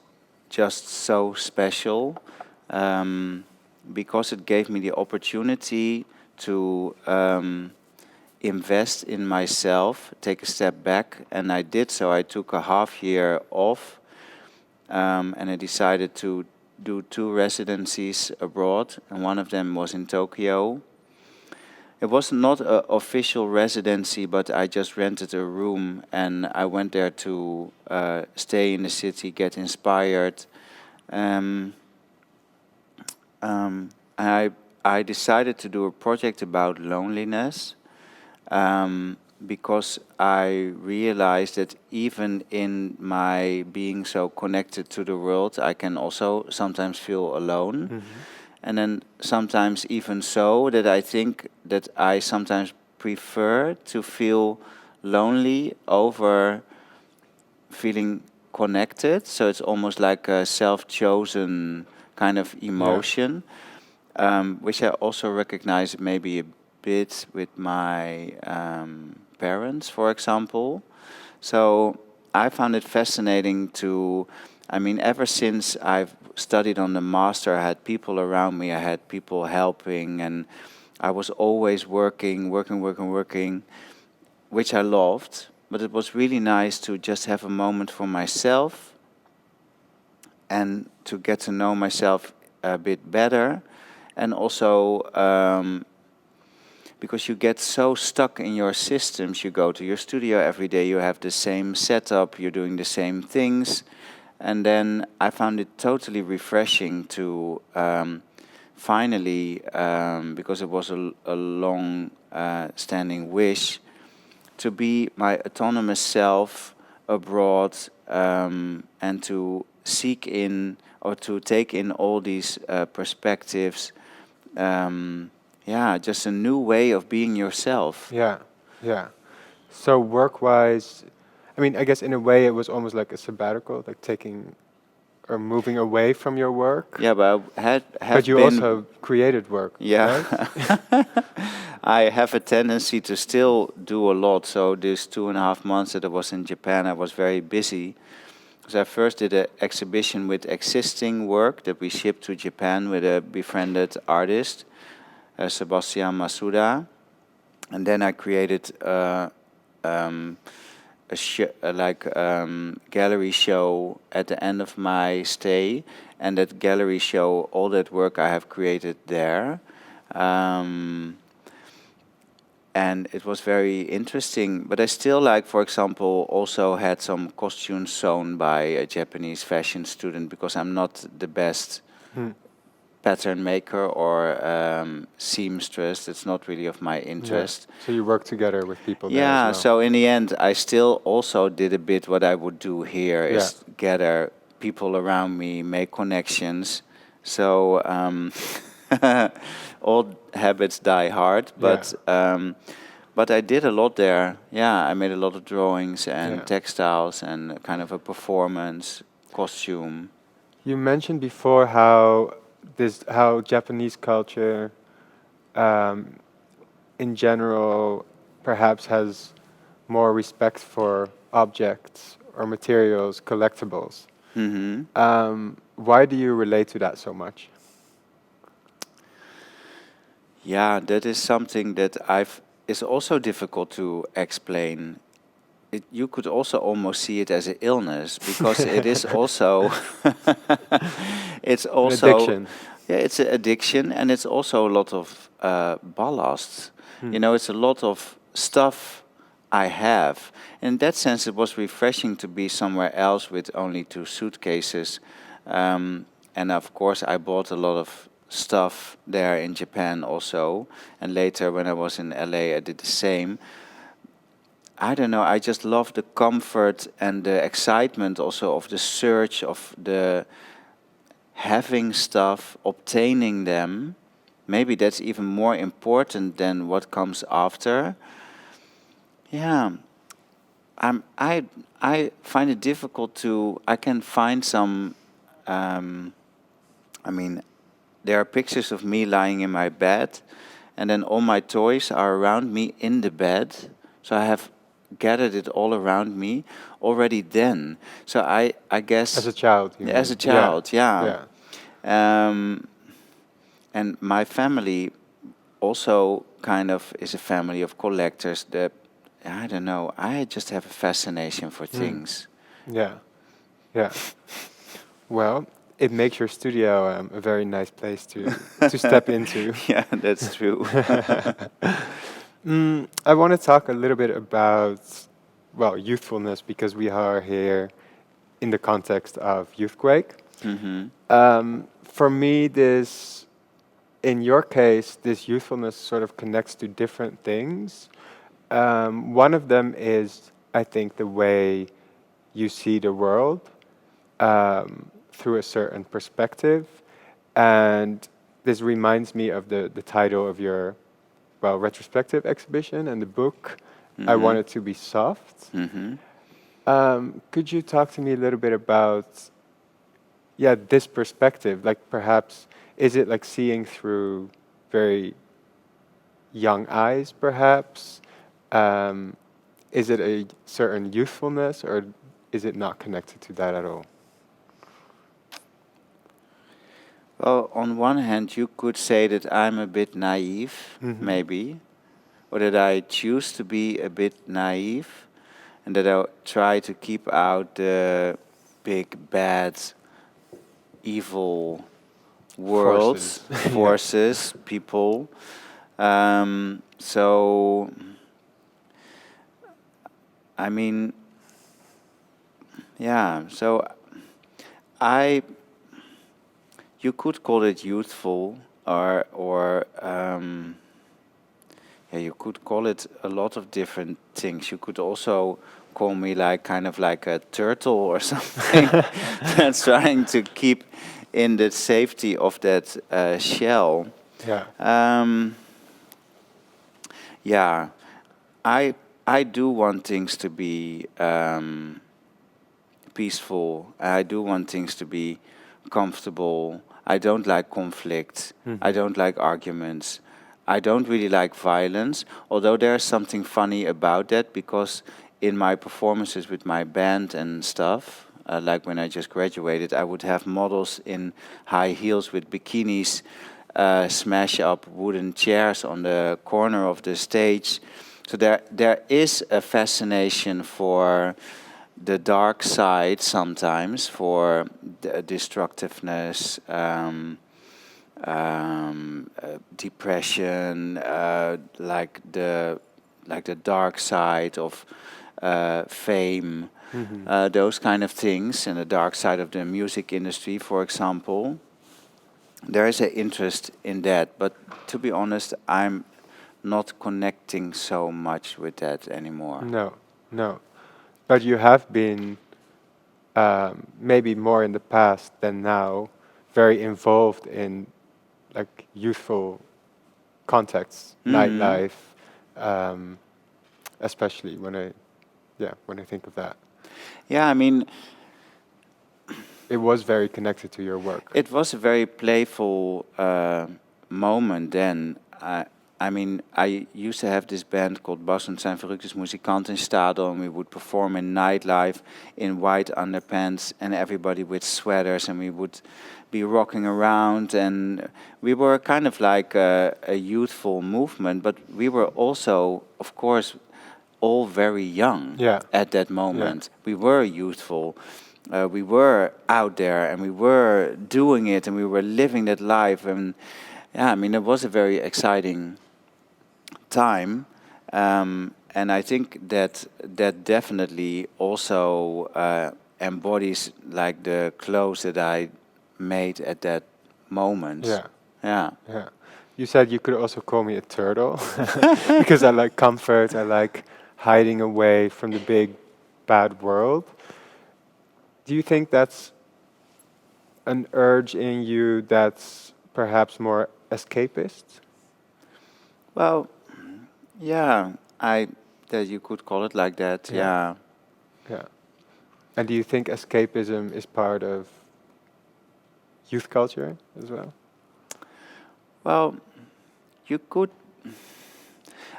Speaker 2: just so special because it gave me the opportunity to invest in myself, take a step back, and I did so. I took a half year off, and I decided to do 2 residencies abroad, and one of them was in Tokyo. It was not an official residency, but I just rented a room and I went there to stay in the city, get inspired. I decided to do a project about loneliness because I realized that even in my being so connected to the world, I can also sometimes feel alone. Mm-hmm. And then sometimes even so that I think that I sometimes prefer to feel lonely over feeling connected. So it's almost like a self-chosen kind of emotion, which I also recognize maybe a bit with my parents, for example. So I found it fascinating to, ever since I've studied on the master, I had people around me, I had people helping, and I was always working, which I loved. But it was really nice to just have a moment for myself and to get to know myself a bit better. And also because you get so stuck in your systems, you go to your studio every day, you have the same setup, you're doing the same things. And then I found it totally refreshing to finally, because it was a long standing wish, to be my autonomous self abroad and to seek in or to take in all these perspectives. Just a new way of being yourself.
Speaker 1: So work-wise, I guess in a way it was almost like a sabbatical, like taking or moving away from your work.
Speaker 2: Yeah, but
Speaker 1: But you also created work.
Speaker 2: Yeah.
Speaker 1: Right?
Speaker 2: I have a tendency to still do a lot. So these 2.5 months that I was in Japan, I was very busy. Because I first did an exhibition with existing work that we shipped to Japan with a befriended artist. Sebastian Masuda, and then I created gallery show at the end of my stay, and that gallery show, all that work I have created there. And it was very interesting, but I still, like, for example, also had some costumes sewn by a Japanese fashion student, because I'm not the best pattern maker or seamstress. It's not really of my interest.
Speaker 1: So you work together with people there as
Speaker 2: Yeah,
Speaker 1: well.
Speaker 2: so in the end, I still also did a bit what I would do here, is gather people around me, make connections. So old habits die hard, but I did a lot there. Yeah, I made a lot of drawings and textiles and kind of a performance costume.
Speaker 1: You mentioned before how Japanese culture, in general, perhaps has more respect for objects or materials, collectibles. Why do you relate to that so much?
Speaker 2: Yeah, that is something that is also difficult to explain. You could also almost see it as an illness, because it is also it's also
Speaker 1: An addiction.
Speaker 2: Yeah, it's an addiction, and it's also a lot of ballast. You know, it's a lot of stuff I have. In that sense, it was refreshing to be somewhere else with only 2 suitcases. And of course, I bought a lot of stuff there in Japan also. And later, when I was in LA, I did the same. I don't know, I just love the comfort and the excitement also of the search, of the having stuff, obtaining them. Maybe that's even more important than what comes after. Yeah, I find it difficult to. I can find some. I mean, there are pictures of me lying in my bed, and then all my toys are around me in the bed. So I have gathered it all around me already then. So I guess
Speaker 1: As a child, you mean?
Speaker 2: as a child,
Speaker 1: Yeah.
Speaker 2: And my family also kind of is a family of collectors. That, I don't know, I just have a fascination for things.
Speaker 1: Yeah. Well, it makes your studio a very nice place to step into.
Speaker 2: Yeah, that's true.
Speaker 1: I want to talk a little bit about, well, youthfulness, because we are here in the context of Youthquake. For me, in your case, this youthfulness sort of connects to different things. One of them is, I think, the way you see the world through a certain perspective. And this reminds me of the title of your, well, retrospective exhibition and the book, I Want It to Be Soft. Could you talk to me a little bit about, this perspective? Like, perhaps, is it like seeing through very young eyes, perhaps? Is it a certain youthfulness, or is it not connected to that at all?
Speaker 2: Well, on one hand, you could say that I'm a bit naive, maybe, or that I choose to be a bit naive, and that I try to keep out the big, bad, evil worlds, forces, people. So, I mean, so you could call it youthful, or you could call it a lot of different things. You could also call me kind of like a turtle or something that's trying to keep in the safety of that shell. I do want things to be peaceful. I do want things to be comfortable. I don't like conflict. I don't like arguments. I don't really like violence, although there's something funny about that, because in my performances with my band and stuff, like when I just graduated, I would have models in high heels with bikinis smash up wooden chairs on the corner of the stage. So there is a fascination for the dark side sometimes, for destructiveness, depression, like the dark side of fame, those kind of things, and the dark side of the music industry, for example. There is an interest in that, but to be honest, I'm not connecting so much with that anymore.
Speaker 1: No. But you have been, maybe more in the past than now, very involved in like youthful contexts, nightlife, especially when I think of that.
Speaker 2: Yeah, I mean,
Speaker 1: It was very connected to your work.
Speaker 2: it was a very playful moment then. I mean, I used to have this band called Bas und zijn verrücktes Muzikanten in Stadel, and we would perform in nightlife in white underpants and everybody with sweaters, and we would be rocking around, and we were kind of like a youthful movement, but we were also, of course, all very young at that moment. We were youthful. We were out there, and we were doing it, and we were living that life, and yeah, I mean, it was a very exciting time, and I think that definitely also embodies like the clothes that I made at that moment. Yeah.
Speaker 1: You said you could also call me a turtle because I like comfort. I like hiding away from the big bad world. Do you think that's an urge in you that's perhaps more escapist?
Speaker 2: Well, yeah, that you could call it like that. Yeah.
Speaker 1: And do you think escapism is part of youth culture as well?
Speaker 2: Well, you could.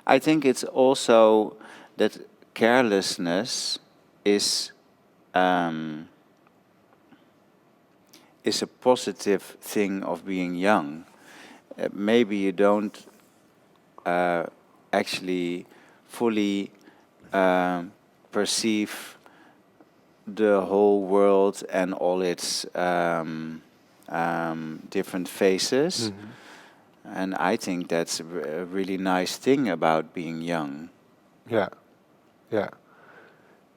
Speaker 2: I think it's also that carelessness is a positive thing of being young. Maybe you don't actually fully perceive the whole world and all its different phases. And I think that's a really nice thing about being young.
Speaker 1: Yeah.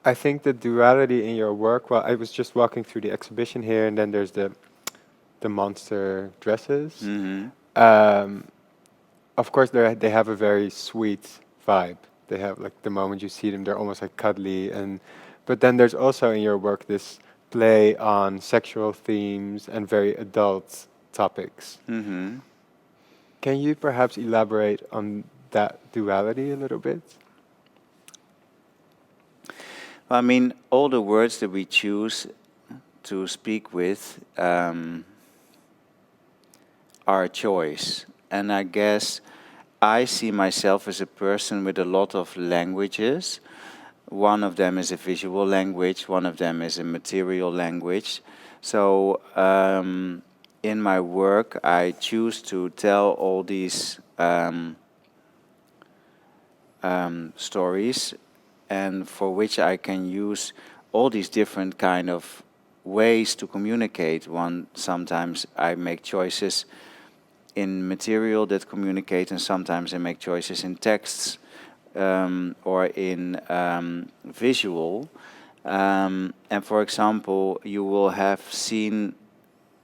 Speaker 1: I think the duality in your work, well, I was just walking through the exhibition here, and then there's the monster dresses. Of course, they have a very sweet vibe. They have, like, the moment you see them, they're almost like cuddly. But then there's also in your work this play on sexual themes and very adult topics. Can you perhaps elaborate on that duality a little bit?
Speaker 2: I mean, all the words that we choose to speak with are a choice. And I guess I see myself as a person with a lot of languages. One of them is a visual language, one of them is a material language. So in my work, I choose to tell all these stories, and for which I can use all these different kind of ways to communicate. Sometimes I make choices in material that communicate, and sometimes I make choices in texts or in visual. And for example, you will have seen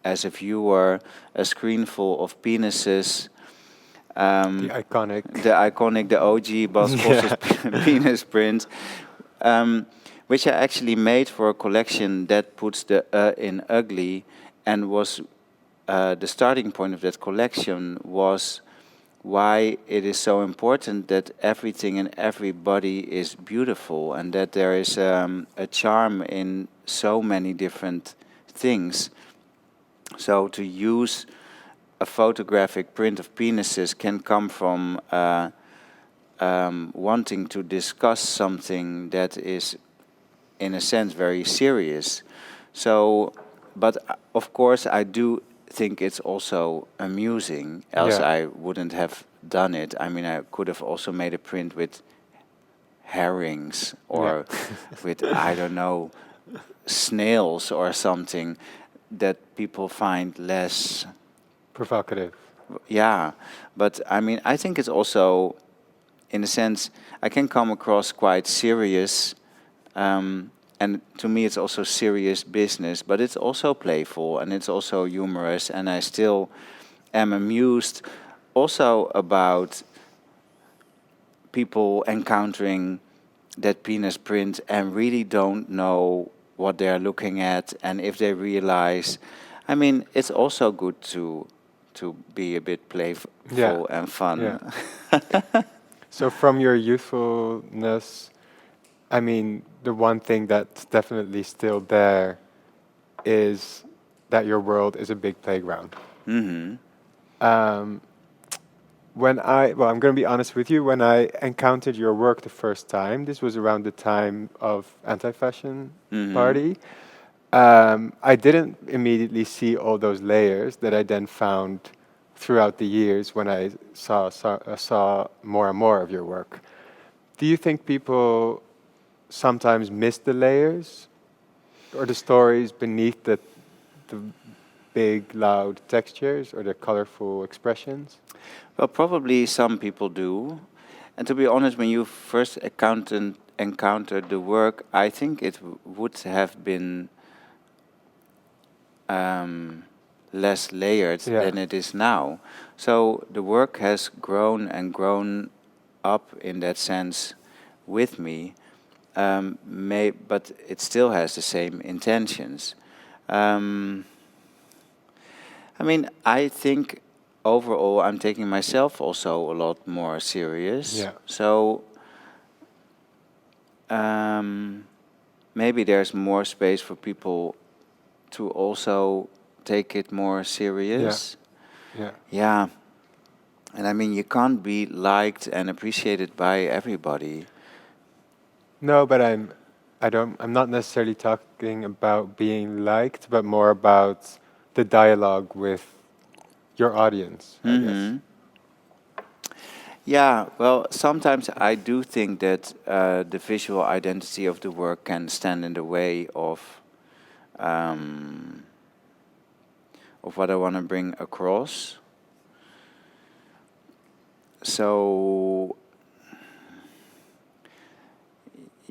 Speaker 2: as a viewer a screen full of penises.
Speaker 1: The iconic,
Speaker 2: the OG Bas Kosters penis print, which I actually made for a collection that puts the in ugly, and was the starting point of that collection was why it is so important that everything and everybody is beautiful, and that there is a charm in so many different things. So to use a photographic print of penises can come from wanting to discuss something that is, in a sense, very serious. So, but of course, I do think it's also amusing, else
Speaker 1: Yeah.
Speaker 2: I wouldn't have done it. I mean, I could have also made a print with herrings or with, I don't know, snails or something that people find less,
Speaker 1: Provocative.
Speaker 2: yeah. But I mean, I think it's also, in a sense, I can come across quite serious, and to me it's also serious business, but it's also playful and it's also humorous, and I still am amused also about people encountering that penis print and really don't know what they're looking at, and if they realize, I mean, it's also good to be a bit playful
Speaker 1: Yeah.
Speaker 2: and fun.
Speaker 1: Yeah. So from your youthfulness, I mean, the one thing that's definitely still there is that your world is a big playground.
Speaker 2: Hmm.
Speaker 1: Um, I'm going to be honest with you, when I encountered your work the first time, this was around the time of Anti-Fashion
Speaker 2: Hmm.
Speaker 1: Party. I didn't immediately see all those layers that I then found throughout the years when I saw more and more of your work. Do you think people sometimes miss the layers or the stories beneath the big, loud textures or the colorful expressions?
Speaker 2: Well, probably some people do. And to be honest, when you first encountered the work, I think it would have been um, less layered
Speaker 1: Yeah.
Speaker 2: than it is now. So the work has grown and grown up in that sense with me, but it still has the same intentions. Um, I mean, I think overall I'm taking myself also a lot more serious.
Speaker 1: Yeah.
Speaker 2: So maybe there's more space for people to also take it more
Speaker 1: Yeah.
Speaker 2: serious.
Speaker 1: Yeah.
Speaker 2: Yeah. And I mean, you can't be liked and appreciated by everybody.
Speaker 1: No, but I'm not necessarily talking about being liked, but more about the dialogue with your audience, I guess.
Speaker 2: Hmm. Yeah, well, sometimes I do think that the visual identity of the work can stand in the way um, of what I want to bring across. So,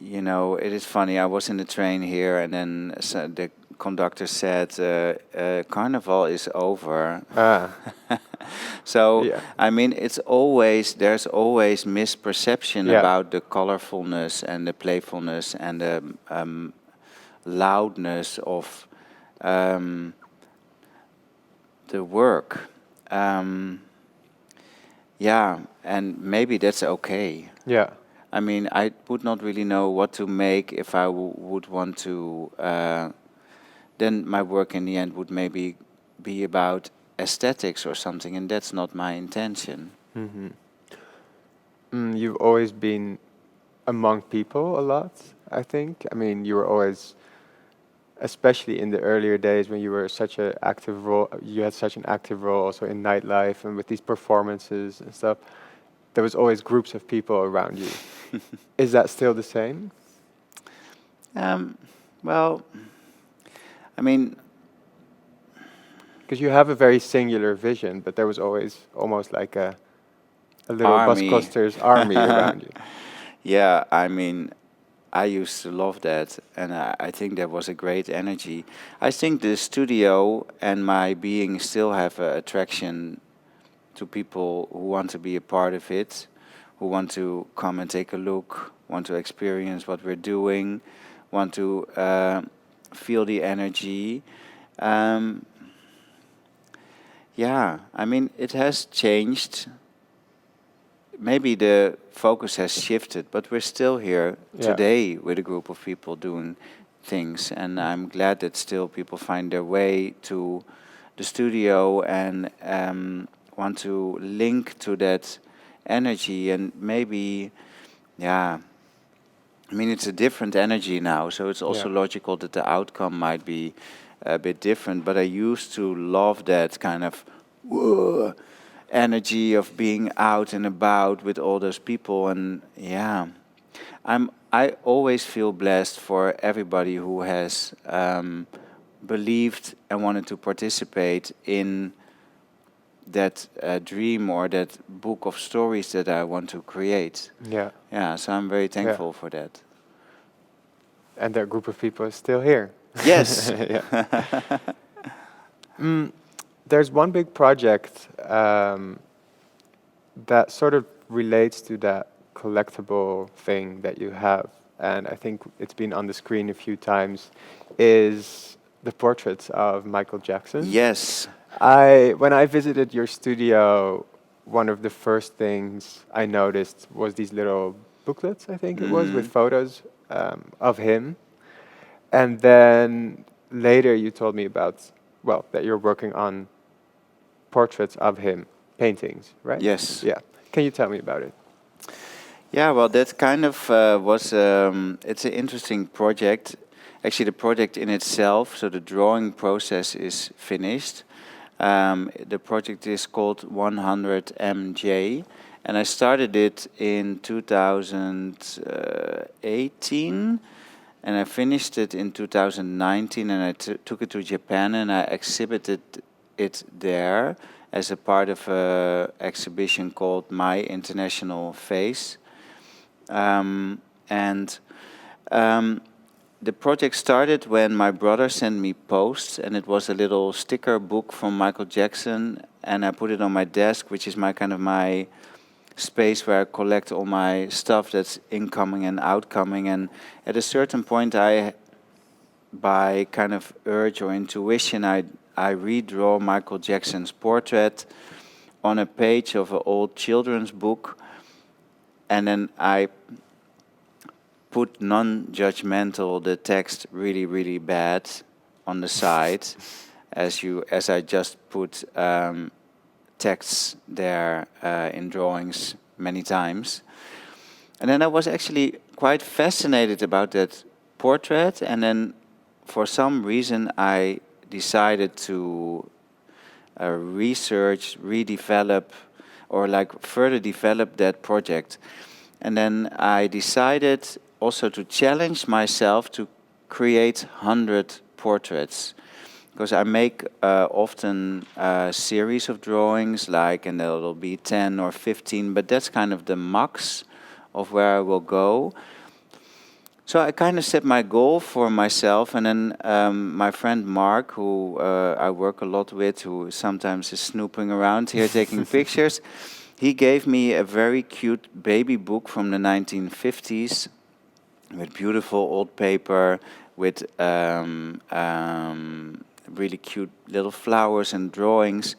Speaker 2: you know, it is funny. I was in the train here, and then the conductor said, "Carnival is over."
Speaker 1: Ah,
Speaker 2: So,
Speaker 1: yeah.
Speaker 2: I mean, there's always misperception
Speaker 1: Yeah.
Speaker 2: about the colorfulness and the playfulness and the loudness of um, the work. Um, yeah, and maybe that's okay.
Speaker 1: Yeah.
Speaker 2: I mean, I would not really know what to make if I would want to. Then my work in the end would maybe be about aesthetics or something, and that's not my intention.
Speaker 1: Hmm. You've always been among people a lot, I think. I mean, you were always, especially in the earlier days when you were such an active role, you had such an active role also in nightlife and with these performances and stuff. There was always groups of people around you. Is that still the same?
Speaker 2: Um, well, I mean,
Speaker 1: Because you have a very singular vision, but there was always almost like a little Bas
Speaker 2: army.
Speaker 1: Kosters army around you.
Speaker 2: Yeah, I mean, I used to love that, and I think that was a great energy. I think the studio and my being still have an attraction to people who want to be a part of it, who want to come and take a look, want to experience what we're doing, want to feel the energy. Um, yeah, I mean, it has changed. Maybe the focus has shifted, but we're still here
Speaker 1: Yeah.
Speaker 2: today with a group of people doing things, and I'm glad that still people find their way to the studio and want to link to that energy. And maybe, yeah, I mean, it's a different energy now, so it's also
Speaker 1: Yeah.
Speaker 2: logical that the outcome might be a bit different. But I used to love that kind of whoa, energy of being out and about with all those people. And yeah, I always feel blessed for everybody who has believed and wanted to participate in that dream or that book of stories that I want to create.
Speaker 1: Yeah.
Speaker 2: Yeah, so I'm very thankful for that.
Speaker 1: And that group of people is still here.
Speaker 2: Yes.
Speaker 1: There's one big project that sort of relates to that collectible thing that you have, and I think it's been on the screen a few times, is the portraits of Michael Jackson.
Speaker 2: Yes.
Speaker 1: When I visited your studio, one of the first things I noticed was these little booklets, I think it was, with photos of him. And then later you told me about, well, that you're working on portraits of him, paintings, right?
Speaker 2: Yes.
Speaker 1: Yeah. Can you tell me about it?
Speaker 2: Yeah, well, that kind of was, it's an interesting project. Actually, the project in itself, so the drawing process is finished. The project is called 100 MJ, and I started it in 2018, and I finished it in 2019, and I took it to Japan, and I exhibited it there as a part of an exhibition called My International Face. The project started when my brother sent me posts, and it was a little sticker book from Michael Jackson, and I put it on my desk, which is my space where I collect all my stuff that's incoming and outcoming. And at a certain point, by kind of urge or intuition, I redraw Michael Jackson's portrait on a page of an old children's book, and then I put non-judgmental the text really, really bad on the side, as I just put texts there in drawings many times. And then I was actually quite fascinated about that portrait, and then for some reason I decided to research, redevelop, or further develop that project. And then I decided also to challenge myself to create 100 portraits, because I make often a series of drawings, and there'll be 10 or 15, but that's kind of the max of where I will go. So I kind of set my goal for myself, and then my friend Mark, who I work a lot with, who sometimes is snooping around here taking pictures, he gave me a very cute baby book from the 1950s with beautiful old paper, with really cute little flowers and drawings.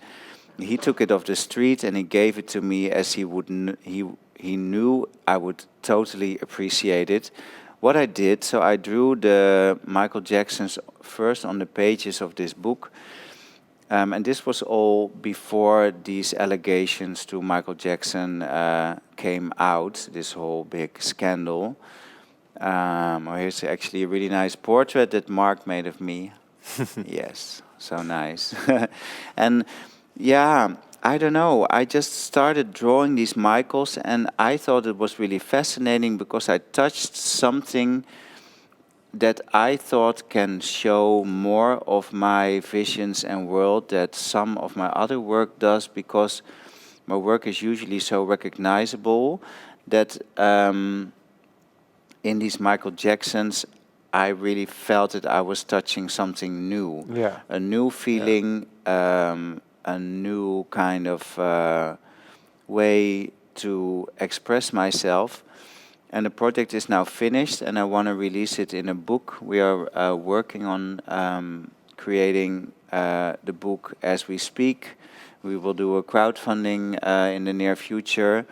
Speaker 2: He took it off the street and he gave it to me as he knew I would totally appreciate it. What I did, so I drew the Michael Jacksons first on the pages of this book. And this was all before these allegations to Michael Jackson came out, this whole big scandal. Here's actually a really nice portrait that Mark made of me. Yes, so nice. And yeah, I don't know, I just started drawing these Michaels, and I thought it was really fascinating because I touched something that I thought can show more of my visions and world that some of my other work does, because my work is usually so recognizable that in these Michael Jacksons, I really felt that I was touching something new.
Speaker 1: Yeah.
Speaker 2: A new feeling, a new kind of way to express myself. And the project is now finished, and I want to release it in a book. We are working on creating the book as we speak. We will do a crowdfunding in the near future,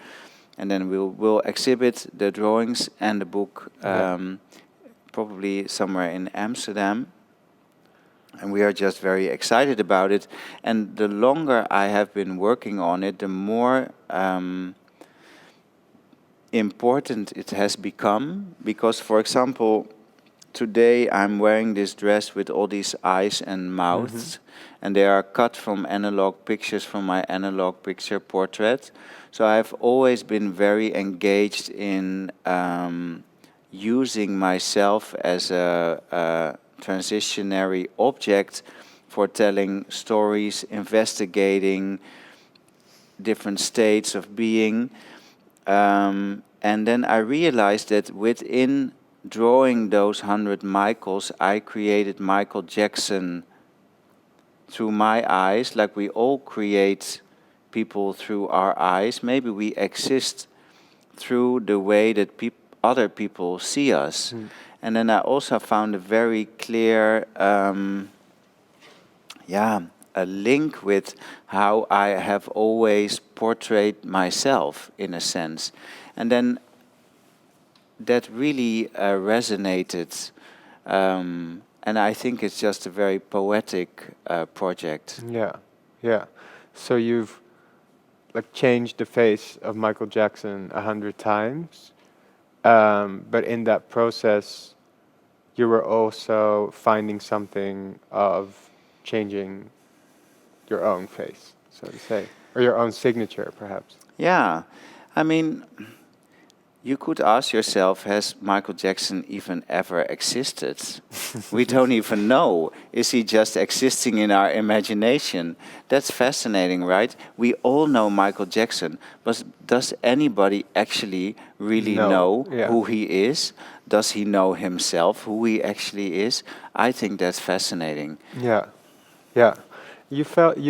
Speaker 2: and then we'll exhibit the drawings and the book probably somewhere in Amsterdam. And we are just very excited about it. And the longer I have been working on it, the more important it has become. Because, for example, today I'm wearing this dress with all these eyes and mouths, and they are cut from analog pictures from my analog picture portrait. So I've always been very engaged in using myself as a transitionary object for telling stories, investigating different states of being. And then I realized that within drawing those 100 Michaels, I created Michael Jackson through my eyes, like we all create people through our eyes. Maybe we exist through the way that other people see us. And then I also found a very clear a link with how I have always portrayed myself, in a sense. And then that really resonated. And I think it's just a very poetic project.
Speaker 1: Yeah. So you've like changed the face of Michael Jackson 100 times, but in that process, you were also finding something of changing your own face, so to say, or your own signature, perhaps.
Speaker 2: Yeah, I mean, you could ask yourself, has Michael Jackson even ever existed? We don't even know. Is he just existing in our imagination? That's fascinating, right? We all know Michael Jackson, but does anybody actually really know who he is? Does he know himself, who he actually is? I think that's fascinating.
Speaker 1: Yeah. You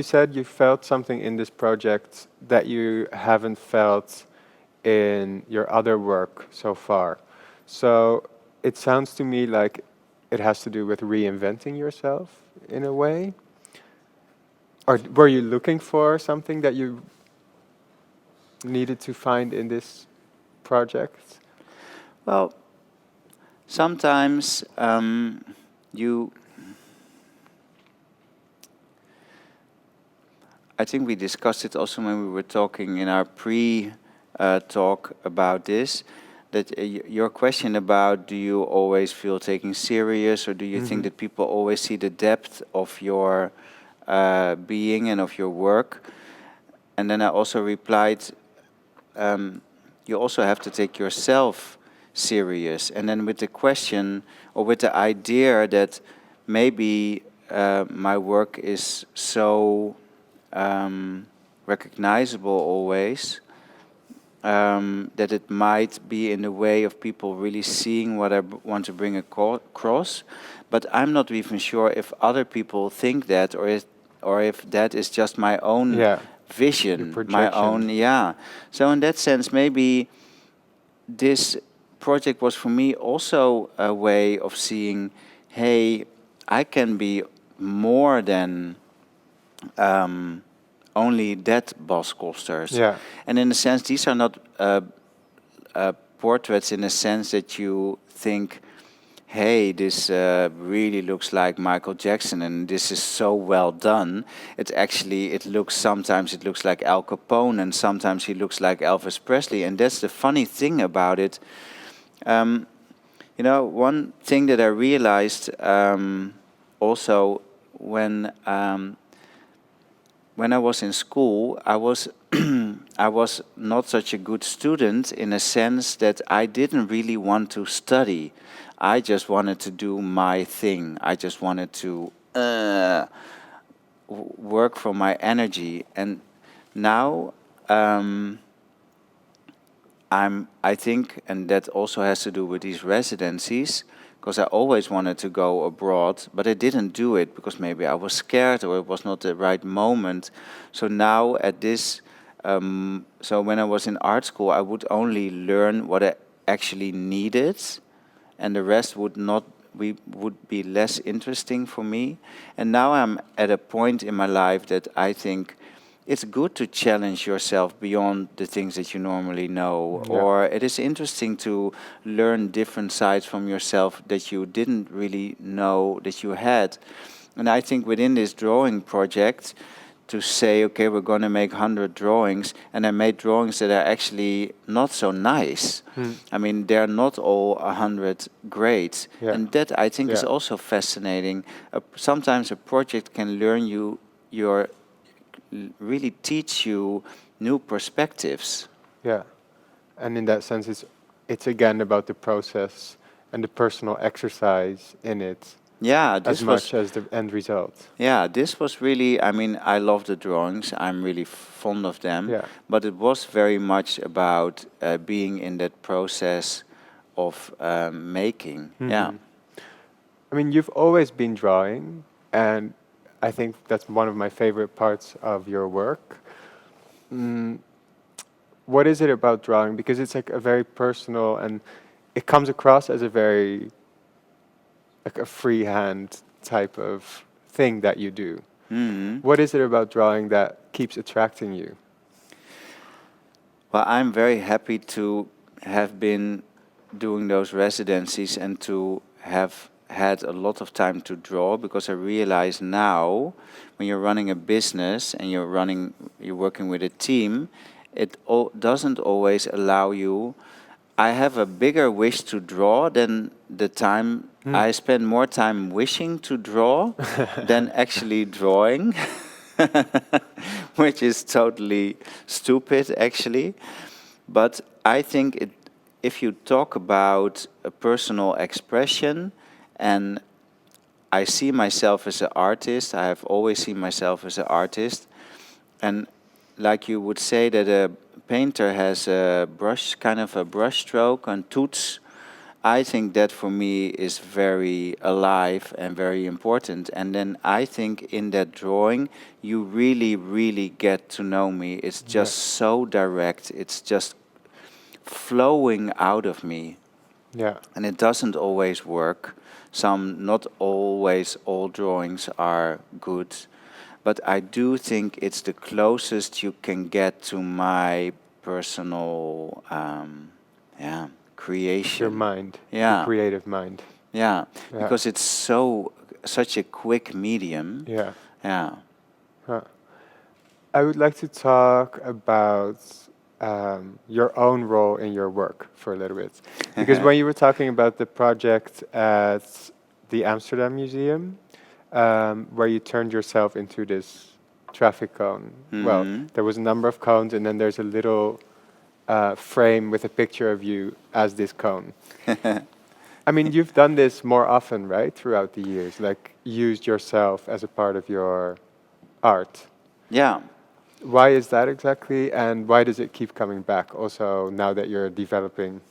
Speaker 1: said you felt something in this project that you haven't felt in your other work so far. So it sounds to me like it has to do with reinventing yourself in a way. Or were you looking for something that you needed to find in this project?
Speaker 2: Well, sometimes I think we discussed it also when we were talking in our talk about this, that your question about do you always feel taken serious, or do you think that people always see the depth of your being and of your work? And then I also replied, you also have to take yourself serious. And then with the question, or with the idea that maybe my work is so recognizable always, that it might be in the way of people really seeing what I want to bring across. But I'm not even sure if other people think that, or if that is just my own vision, my own, So in that sense, maybe this project was for me also a way of seeing, hey, I can be more than only that Bas Kosters. And in a sense, these are not portraits in a sense that you think, hey, this really looks like Michael Jackson and this is so well done. Sometimes it looks like Al Capone, and sometimes he looks like Elvis Presley. And that's the funny thing about it. One thing that I realized also when I was in school, I was I was not such a good student, in a sense that I didn't really want to study. I just wanted to do my thing. I just wanted to work for my energy. And now I think, and that also has to do with these residencies, because I always wanted to go abroad, but I didn't do it because maybe I was scared or it was not the right moment. So now at this, so when I was in art school, I would only learn what I actually needed, and the rest would be less interesting for me. And now I'm at a point in my life that I think it's good to challenge yourself beyond the things that you normally know. Or it is interesting to learn different sides from yourself that you didn't really know that you had. And I think within this drawing project, to say, okay, we're going to make 100 drawings, and I made drawings that are actually not so nice. I mean, they're not all 100 great,
Speaker 1: Yeah.
Speaker 2: and that I think is
Speaker 1: Yeah.
Speaker 2: also fascinating. Sometimes a project can really teach you new perspectives.
Speaker 1: Yeah. And in that sense, it's again about the process and the personal exercise in it
Speaker 2: Yeah,
Speaker 1: as much as the end result.
Speaker 2: Yeah, this was really, I mean, I love the drawings. I'm really fond of them.
Speaker 1: Yeah.
Speaker 2: But it was very much about being in that process of making. Yeah.
Speaker 1: I mean, you've always been drawing, and I think that's one of my favorite parts of your work. What is it about drawing? Because it's like a very personal, and it comes across as a very like a freehand type of thing that you do. What is it about drawing that keeps attracting you?
Speaker 2: Well, I'm very happy to have been doing those residencies and to have had a lot of time to draw, because I realize now when you're running a business and you're working with a team, it doesn't always allow you. I have a bigger wish to draw than the time. I spend more time wishing to draw than actually drawing, which is totally stupid actually. But I think if you talk about a personal expression, and I see myself as an artist, I have always seen myself as an artist, and like you would say that a painter has a brush, kind of a brush stroke and toets, I think that for me is very alive and very important. And then I think in that drawing, you really, really get to know me. It's just so direct. It's just flowing out of me.
Speaker 1: Yeah.
Speaker 2: And it doesn't always work. Not always all drawings are good. But I do think it's the closest you can get to my personal creation.
Speaker 1: Your mind.
Speaker 2: Yeah.
Speaker 1: Your creative mind.
Speaker 2: Yeah.
Speaker 1: Yeah.
Speaker 2: Because it's such a quick medium.
Speaker 1: Yeah.
Speaker 2: Yeah.
Speaker 1: Huh. I would like to talk about your own role in your work for a little bit. Because when you were talking about the project at the Amsterdam Museum, where you turned yourself into this traffic cone. Well, there was a number of cones, and then there's a little frame with a picture of you as this cone. I mean, you've done this more often, right, throughout the years, like used yourself as a part of your art.
Speaker 2: Yeah.
Speaker 1: Why is that exactly, and why does it keep coming back also now that you're developing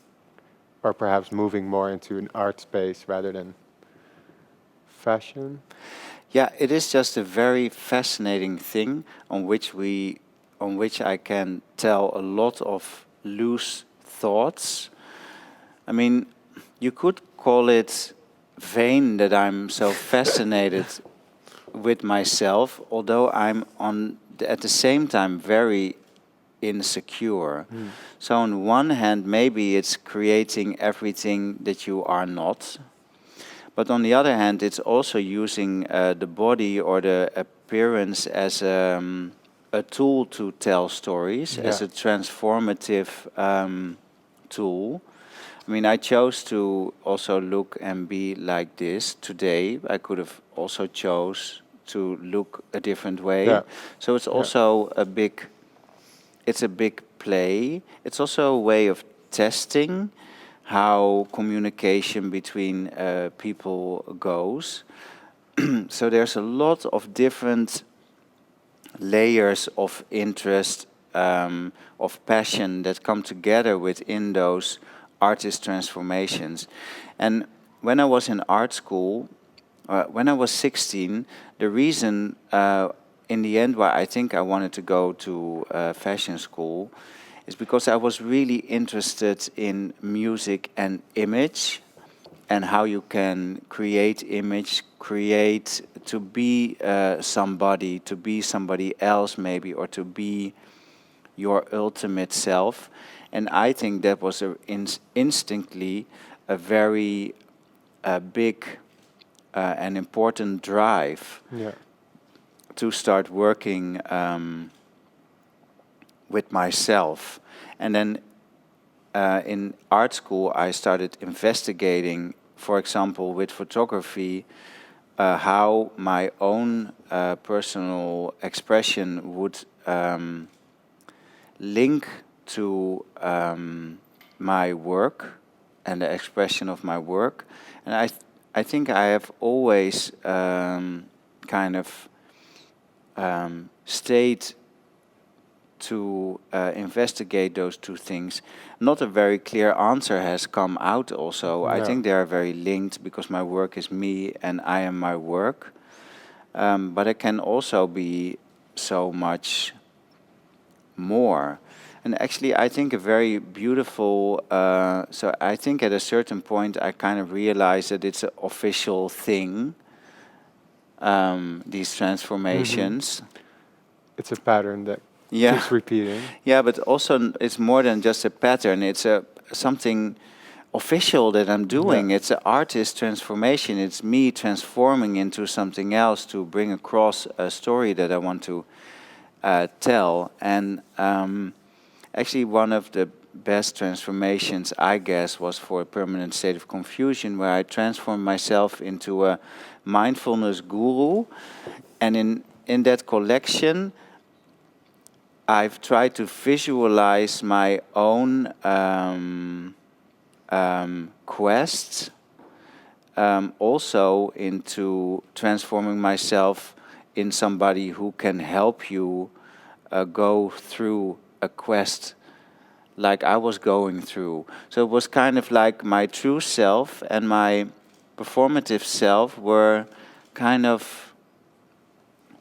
Speaker 1: or perhaps moving more into an art space rather than fashion?
Speaker 2: Yeah, it is just a very fascinating thing on which I can tell a lot of loose thoughts. I mean, you could call it vain that I'm so fascinated with myself, although I'm at the same time very insecure. So on one hand, maybe it's creating everything that you are not. But on the other hand, it's also using the body or the appearance as a tool to tell stories, as a transformative tool. I mean, I chose to also look and be like this today. I could have also chose to look a different way.
Speaker 1: Yeah.
Speaker 2: So it's also a big play. It's also a way of testing how communication between people goes. So there's a lot of different layers of interest, of passion that come together within those artist transformations. And when I was in art school, when I was 16, the reason in the end why I think I wanted to go to fashion school is because I was really interested in music and image, and how you can create image, to be somebody, to be somebody else maybe, or to be your ultimate self. And I think that was instinctively a very big and important drive.
Speaker 1: Yeah.
Speaker 2: to start working with myself. And then in art school, I started investigating, for example, with photography, how my own personal expression would link to my work and the expression of my work. And I think I have always kind of stayed to investigate those two things. Not a very clear answer has come out also. I
Speaker 1: No.
Speaker 2: think they are very linked because my work is me and I am my work. But it can also be so much more. And actually, I think a very beautiful, so I think at a certain point I kind of realized that it's an official thing, these transformations.
Speaker 1: It's a pattern that
Speaker 2: Yeah.
Speaker 1: keeps repeating.
Speaker 2: Yeah, but also it's more than just a pattern. It's something official that I'm doing.
Speaker 1: Yeah.
Speaker 2: It's an artist transformation. It's me transforming into something else to bring across a story that I want to tell. And actually, one of the best transformations, I guess, was for a permanent state of confusion, where I transformed myself into a mindfulness guru. And in that collection, I've tried to visualize my own quest, also into transforming myself in somebody who can help you go through a quest like I was going through. So it was kind of like my true self and my performative self were kind of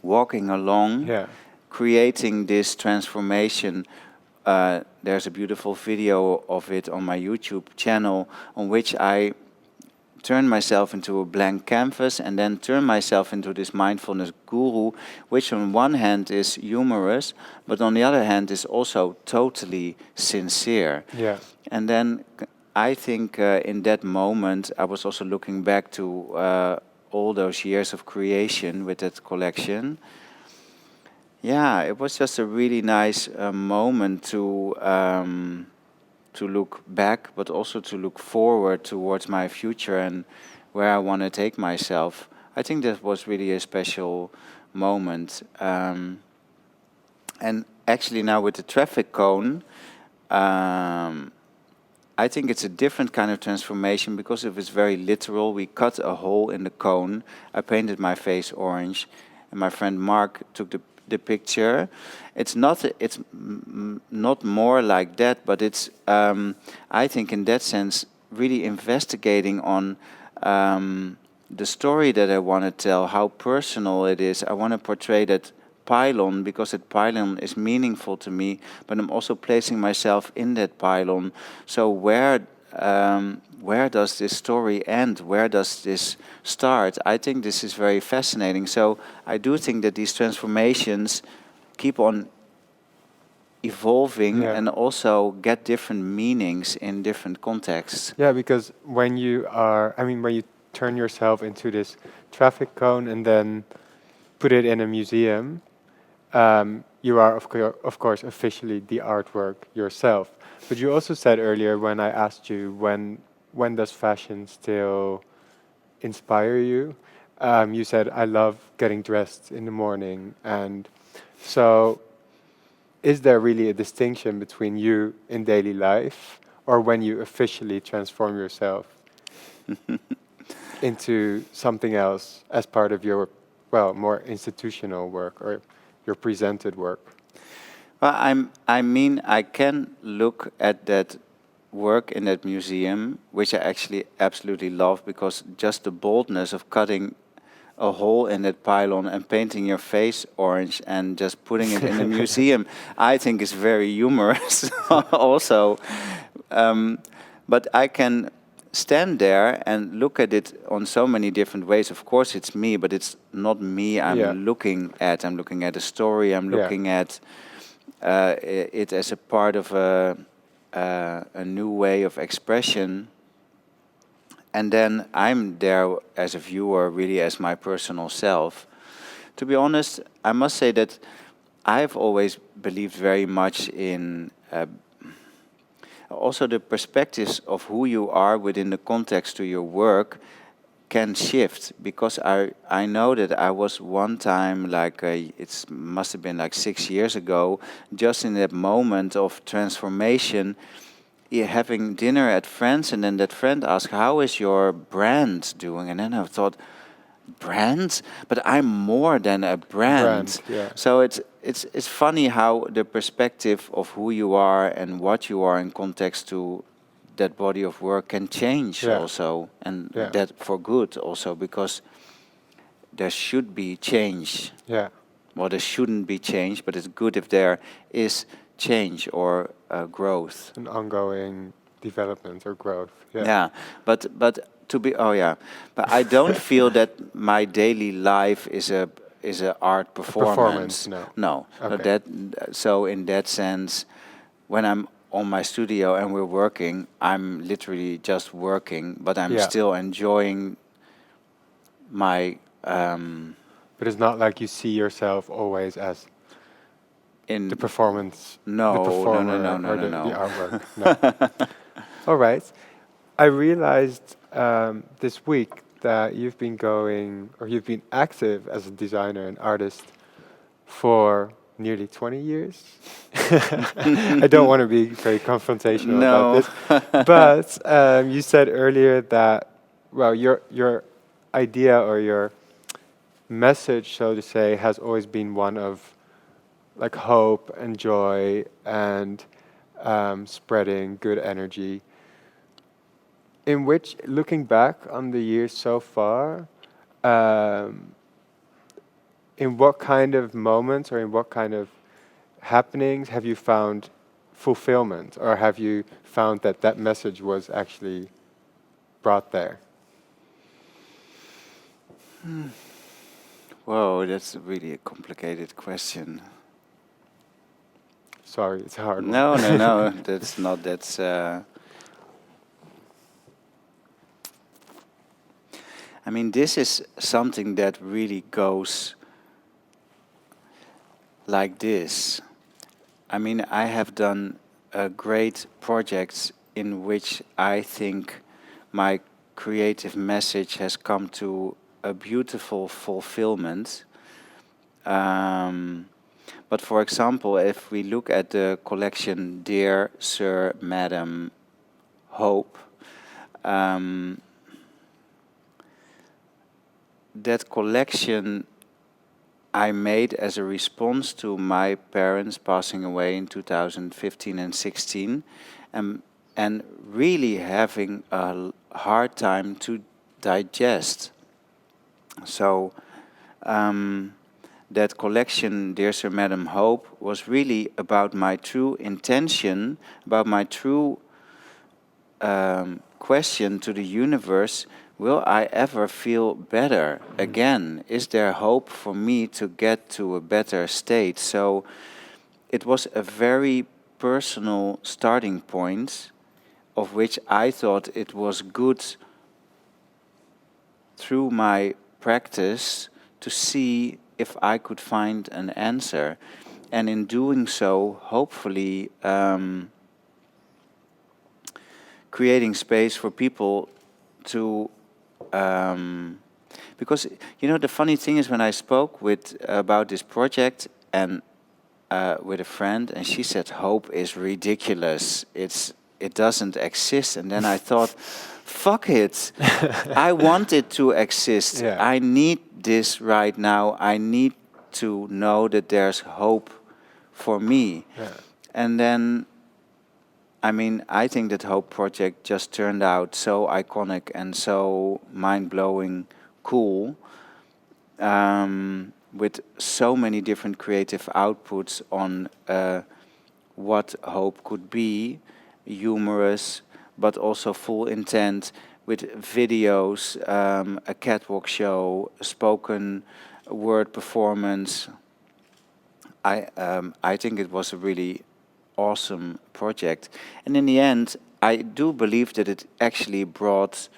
Speaker 2: walking along,
Speaker 1: Yeah.
Speaker 2: creating this transformation. There's a beautiful video of it on my YouTube channel, on which I turn myself into a blank canvas and then turn myself into this mindfulness guru, which on one hand is humorous, but on the other hand is also totally sincere.
Speaker 1: Yeah.
Speaker 2: And then I think in that moment I was also looking back to all those years of creation with that collection. Yeah, it was just a really nice moment to look back, but also to look forward towards my future and where I want to take myself. I think that was really a special moment. And actually now with the traffic cone, I think it's a different kind of transformation because it was very literal. We cut a hole in the cone. I painted my face orange, and my friend Mark took the picture. It's not more like that, but it's I think in that sense really investigating on the story that I want to tell, how personal it is. I want to portray that pylon because that pylon is meaningful to me, but I'm also placing myself in that pylon. So where does this story end? Where does this start? I think this is very fascinating. So I do think that these transformations keep on evolving and also get different meanings in different contexts.
Speaker 1: Yeah, because when you turn yourself into this traffic cone and then put it in a museum, you are, of course, officially the artwork yourself. But you also said earlier when I asked you when does fashion still inspire you, you said, I love getting dressed in the morning. And so is there really a distinction between you in daily life or when you officially transform yourself into something else as part of your, more institutional work or your presented work?
Speaker 2: Well, I can look at that work in that museum, which I actually absolutely love, because just the boldness of cutting a hole in that pylon and painting your face orange and just putting it in a museum, I think is very humorous also. But I can stand there and look at it on so many different ways. Of course, it's me, but it's not me I'm looking at. I'm looking at a story. I'm looking at it as a part of a new way of expression. And then I'm there as a viewer, really as my personal self. To be honest, I must say that I've always believed very much in also the perspectives of who you are within the context to your work can shift, because I know that I was one time like it must have been like 6 years ago, just in that moment of transformation, having dinner at friends, and then that friend asked, "How is your brand doing?" And then I thought, brand? But I'm more than a brand.
Speaker 1: Yeah.
Speaker 2: So it's funny how the perspective of who you are and what you are in context to that body of work can change
Speaker 1: Yeah.
Speaker 2: also, and
Speaker 1: Yeah.
Speaker 2: that for good also, because there should be change.
Speaker 1: Yeah.
Speaker 2: Well, there shouldn't be change, but it's good if there is change or growth.
Speaker 1: An ongoing development or growth. Yeah.
Speaker 2: Yeah, but to be but I don't feel that my daily life is a art performance.
Speaker 1: No.
Speaker 2: No.
Speaker 1: Okay.
Speaker 2: So in that sense, when I'm on my studio and we're working, I'm literally just working, but I'm still enjoying my.
Speaker 1: But it's not like you see yourself always as
Speaker 2: In
Speaker 1: the performance,
Speaker 2: no,
Speaker 1: the performer,
Speaker 2: no,
Speaker 1: or
Speaker 2: no.
Speaker 1: the artwork. No. All right. I realized this week that you've been active as a designer and artist for nearly 20 years. I don't want to be very confrontational about this, but you said earlier that, well, your idea or your message, so to say, has always been one of like hope and joy and spreading good energy. In which, looking back on the years so far, in what kind of moments or in what kind of happenings have you found fulfillment, or have you found that that message was actually brought there?
Speaker 2: Whoa, that's really a complicated question.
Speaker 1: Sorry, it's a hard one.
Speaker 2: No, that's not. That's. I mean, this is something that really goes like this. I mean, I have done great projects in which I think my creative message has come to a beautiful fulfillment. But for example, if we look at the collection Dear Sir, Madam, Hope, that collection I made as a response to my parents passing away in 2015 and 16, and really having a hard time to digest. So that collection, Dear Sir, Madam, Hope, was really about my true intention, about my true question to the universe: will I ever feel better again? Is there hope for me to get to a better state? So it was a very personal starting point, of which I thought it was good through my practice to see if I could find an answer. And in doing so, hopefully creating space for people to because the funny thing is, when I spoke about this project and with a friend, and she said hope is ridiculous, it doesn't exist, and then I thought, fuck it, I want it to exist.
Speaker 1: Yeah.
Speaker 2: I need this right now. I need to know that there's hope for me.
Speaker 1: Yeah.
Speaker 2: And then I mean, I think that Hope Project just turned out so iconic and so mind-blowing cool, with so many different creative outputs on what hope could be, humorous, but also full intent, with videos, a catwalk show, spoken word performance. I think it was a really awesome project, and in the end I do believe that it actually brought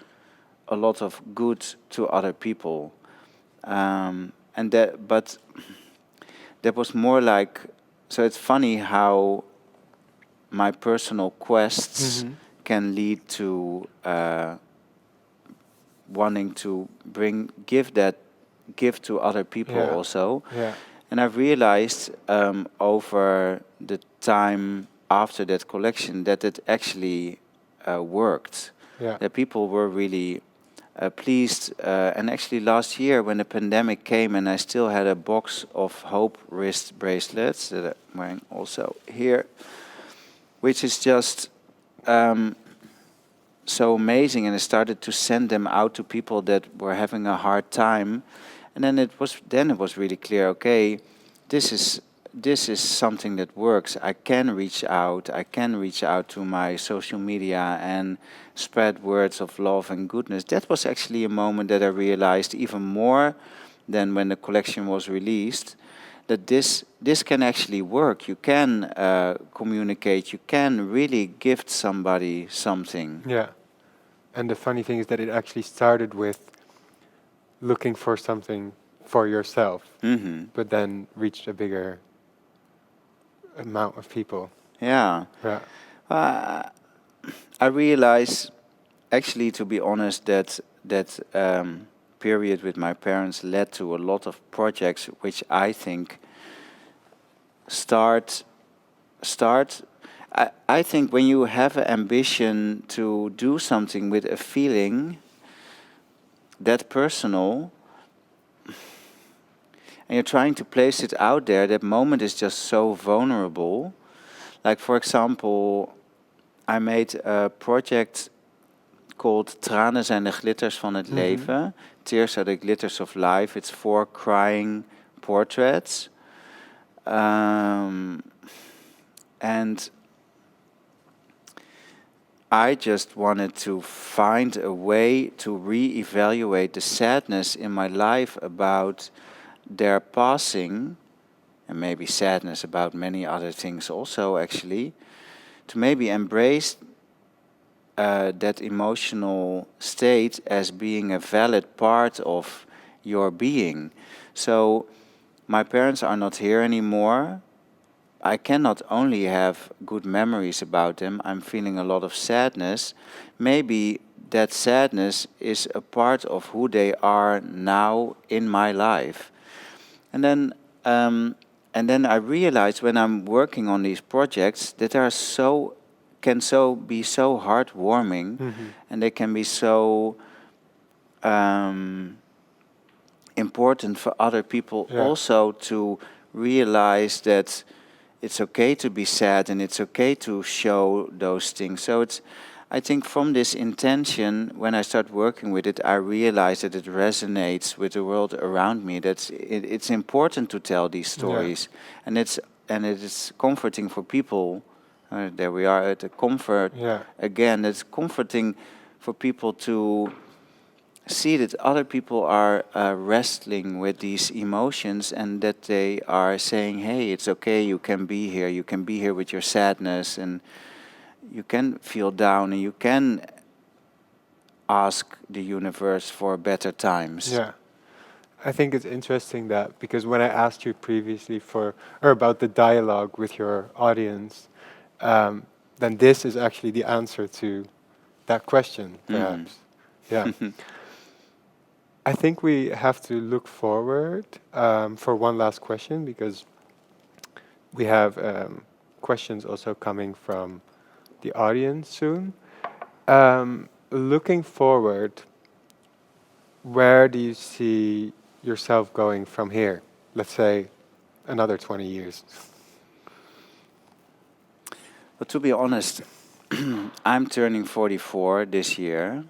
Speaker 2: a lot of good to other people, and but that was more like, so it's funny how my personal quests can lead to wanting to give that gift to other people also.
Speaker 1: Yeah.
Speaker 2: And I've realized over the time after that collection that it actually worked.
Speaker 1: Yeah.
Speaker 2: That people were really pleased. And actually last year when the pandemic came and I still had a box of Hope wrist bracelets that I'm wearing also here, which is just so amazing. And I started to send them out to people that were having a hard time. And then it was really clear, okay, this is something that works. I can reach out to my social media and spread words of love and goodness. That was actually a moment that I realized even more than when the collection was released, that this can actually work. You can communicate, you can really gift somebody something.
Speaker 1: Yeah. And the funny thing is that it actually started with looking for something for yourself, but then reached a bigger amount of people.
Speaker 2: Yeah.
Speaker 1: Yeah.
Speaker 2: I realize, actually, to be honest, that period with my parents led to a lot of projects which I think start. I think when you have an ambition to do something with a feeling that personal, and you're trying to place it out there, that moment is just so vulnerable. Like, for example, I made a project called Tranen zijn de glitters van het leven. Tears are the glitters of life. It's 4 crying portraits. And I just wanted to find a way to re-evaluate the sadness in my life about their passing, and maybe sadness about many other things also, actually, to maybe embrace that emotional state as being a valid part of your being. So my parents are not here anymore. I cannot only have good memories about them, I'm feeling a lot of sadness. Maybe that sadness is a part of who they are now in my life. And then I realize when I'm working on these projects that they are be so heartwarming, and they can be so important for other people also to realize that it's okay to be sad and it's okay to show those things. So I think from this intention, when I start working with it, I realize that it resonates with the world around me. It's important to tell these stories, and it is comforting for people. There we are at the comfort again. It's comforting for people to see that other people are wrestling with these emotions, and that they are saying, hey, it's okay, you can be here with your sadness, and you can feel down, and you can ask the universe for better times.
Speaker 1: Yeah. I think it's interesting that, because when I asked you previously about the dialogue with your audience, then this is actually the answer to that question, perhaps. Yeah. I think we have to look forward for one last question, because we have questions also coming from the audience soon. Looking forward, where do you see yourself going from here? Let's say another 20 years.
Speaker 2: But to be honest, I'm turning 44 this year,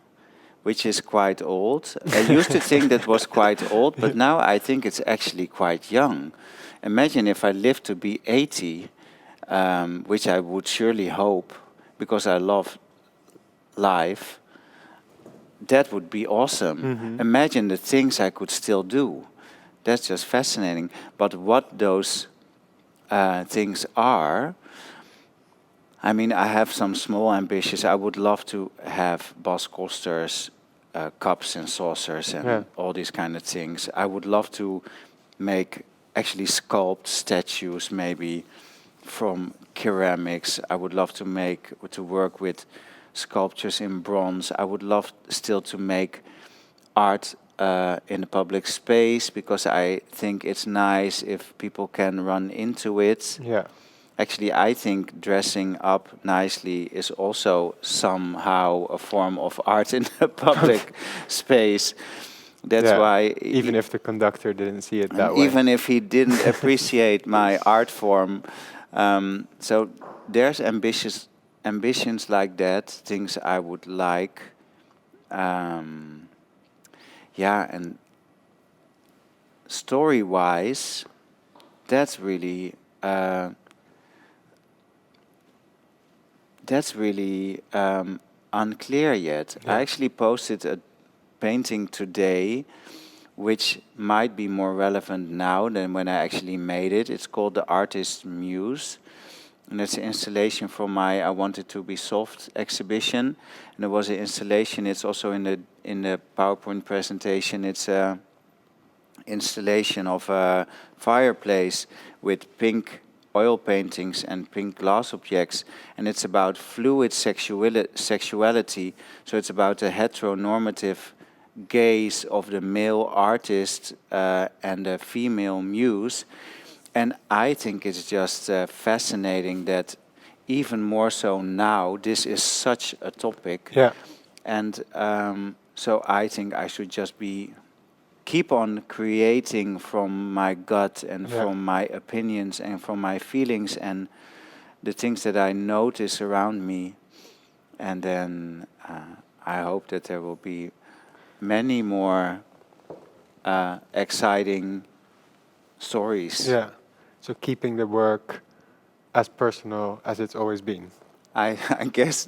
Speaker 2: which is quite old. I used to think that was quite old, but now I think it's actually quite young. Imagine if I lived to be 80, which I would surely hope, because I love life. That would be awesome. Imagine the things I could still do. That's just fascinating. But what those things are, I mean, I have some small ambitions. I would love to have Bas Kosters cups and saucers and all these kind of things. I would love to actually sculpt statues, maybe from ceramics. I would love to work with sculptures in bronze. I would love still to make art in the public space, because I think it's nice if people can run into it.
Speaker 1: Yeah.
Speaker 2: Actually, I think dressing up nicely is also somehow a form of art in the public space. That's
Speaker 1: Yeah.
Speaker 2: why,
Speaker 1: Even if the conductor didn't see it that way.
Speaker 2: even if he didn't appreciate my art form, so there's ambitions like that, things I would like. Yeah, and story-wise, that's really unclear yet.
Speaker 1: Yeah.
Speaker 2: I actually posted a painting today, which might be more relevant now than when I actually made it. It's called The Artist's Muse, and it's an installation from my I Want It to Be Soft exhibition. And it was an installation. It's also in the PowerPoint presentation. It's a installation of a fireplace with pink oil paintings and pink glass objects, and it's about fluid sexuality. So it's about the heteronormative gaze of the male artist and the female muse. And I think it's just fascinating that even more so now, this is such a topic.
Speaker 1: Yeah.
Speaker 2: And so I think I should just keep on creating from my gut and
Speaker 1: Yeah.
Speaker 2: from my opinions and from my feelings and the things that I notice around me. And then I hope that there will be many more exciting stories.
Speaker 1: Yeah. So keeping the work as personal as it's always been.
Speaker 2: I guess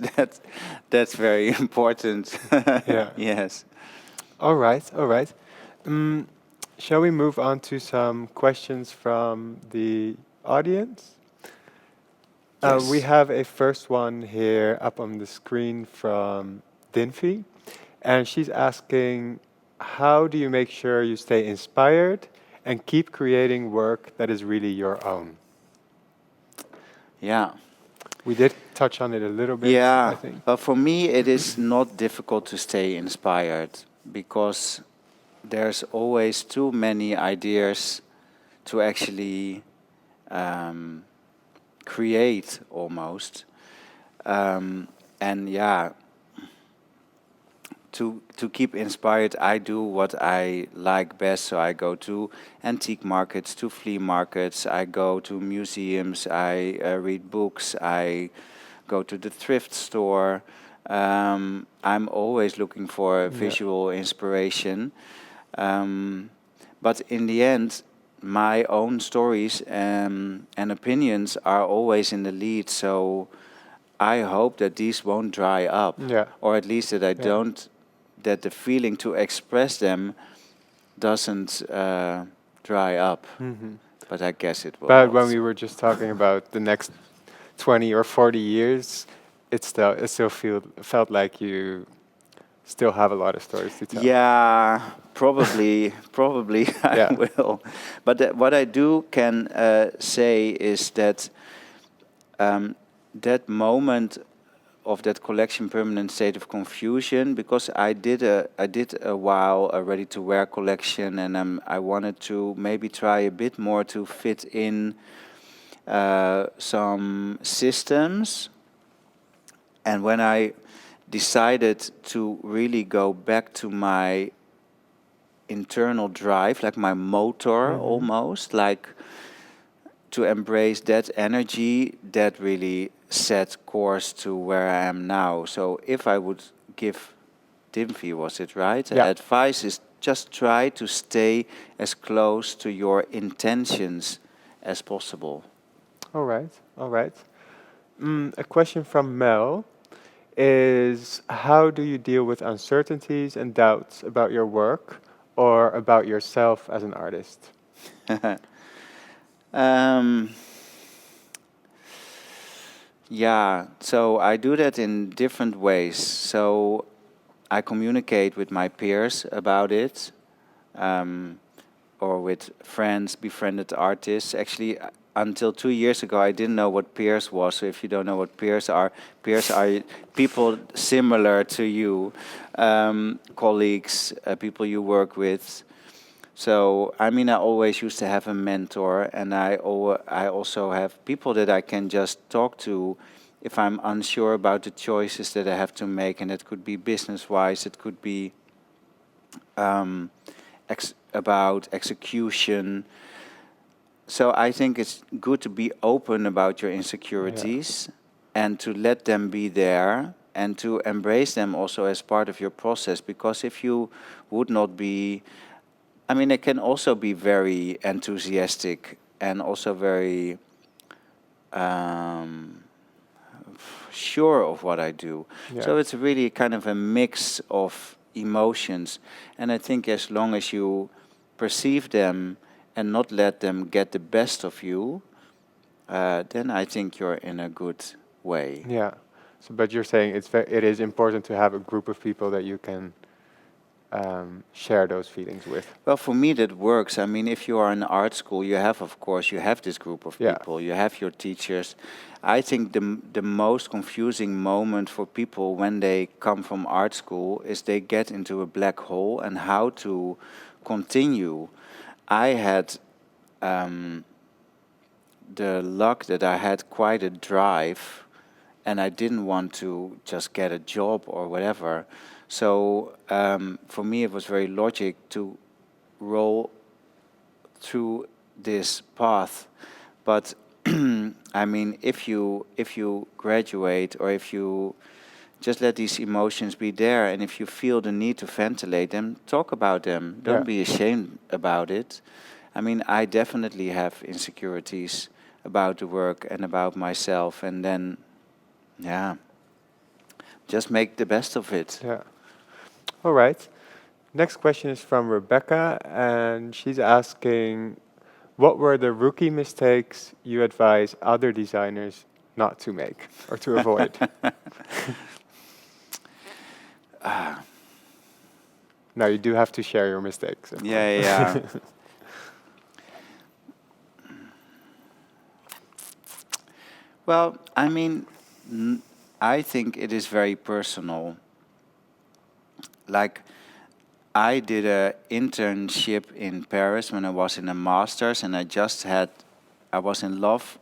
Speaker 2: that's very important.
Speaker 1: Yeah.
Speaker 2: Yes.
Speaker 1: All right. All right. Shall we move on to some questions from the audience?
Speaker 2: Yes.
Speaker 1: We have a first one here up on the screen from Dinfi, and she's asking, how do you make sure you stay inspired and keep creating work that is really your own?
Speaker 2: Yeah.
Speaker 1: We did touch on it a little bit,
Speaker 2: Yeah,
Speaker 1: I think.
Speaker 2: but for me it is not difficult to stay inspired, because there's always too many ideas to actually create almost. And yeah, to keep inspired, I do what I like best. So I go to antique markets, to flea markets, I go to museums, I read books, I go to the thrift store. I'm always looking for visual inspiration. But in the end, my own stories and opinions are always in the lead. So I hope that these won't dry up,
Speaker 1: Yeah.
Speaker 2: or at least that I don't, that the feeling to express them doesn't dry up.
Speaker 1: Mm-hmm.
Speaker 2: But I guess it will.
Speaker 1: But
Speaker 2: not.
Speaker 1: when we were just talking about the next 20 or 40 years, it still felt like you still have a lot of stories to tell.
Speaker 2: Yeah, probably
Speaker 1: Yeah.
Speaker 2: I will. But what I can say is that that moment of that collection, Permanent State of Confusion, because I did a while a ready to wear collection, and I wanted to maybe try a bit more to fit in some systems. And when I decided to really go back to my internal drive, like my motor almost, like to embrace that energy, that really set course to where I am now. So if I would give Dimfi, was it right?
Speaker 1: Yeah.
Speaker 2: Advice is just try to stay as close to your intentions as possible.
Speaker 1: All right. All right. A question from Mel is, how do you deal with uncertainties and doubts about your work or about yourself as an artist?
Speaker 2: Yeah, so I do that in different ways. So I communicate with my peers about it. or with friends, befriended artists. Actually, until 2 years ago, I didn't know what peers was. So if you don't know what peers are people similar to you, colleagues, people you work with. So, I mean, I always used to have a mentor, and I also have people that I can just talk to if I'm unsure about the choices that I have to make, and it could be business-wise, it could be about execution. So I think it's good to be open about your insecurities and to let them be there and to embrace them also as part of your process. Because if you would not be, I mean, I can also be very enthusiastic and also very sure of what I do.
Speaker 1: Yeah.
Speaker 2: So it's really kind of a mix of emotions. And I think as long as you perceive them and not let them get the best of you, then I think you're in a good way.
Speaker 1: Yeah. So, but you're saying it is important to have a group of people that you can share those feelings with.
Speaker 2: Well, for me that works. I mean, if you are in art school, you have this group of people. You have your teachers. I think the most confusing moment for people when they come from art school is they get into a black hole and how to continue. I had the luck that I had quite a drive, and I didn't want to just get a job or whatever. So for me, it was very logic to roll through this path. But I mean, if you graduate, or if you just let these emotions be there, and if you feel the need to ventilate them, talk about them. Don't be ashamed about it. I mean, I definitely have insecurities about the work and about myself, and then, just make the best of it.
Speaker 1: Yeah. All right. Next question is from Rebecca, and she's asking, what were the rookie mistakes you advise other designers not to make or to avoid? Now, you do have to share your mistakes. of course.
Speaker 2: Yeah. Well, I mean, I think it is very personal. Like, I did an internship in Paris when I was in a master's, and I was in love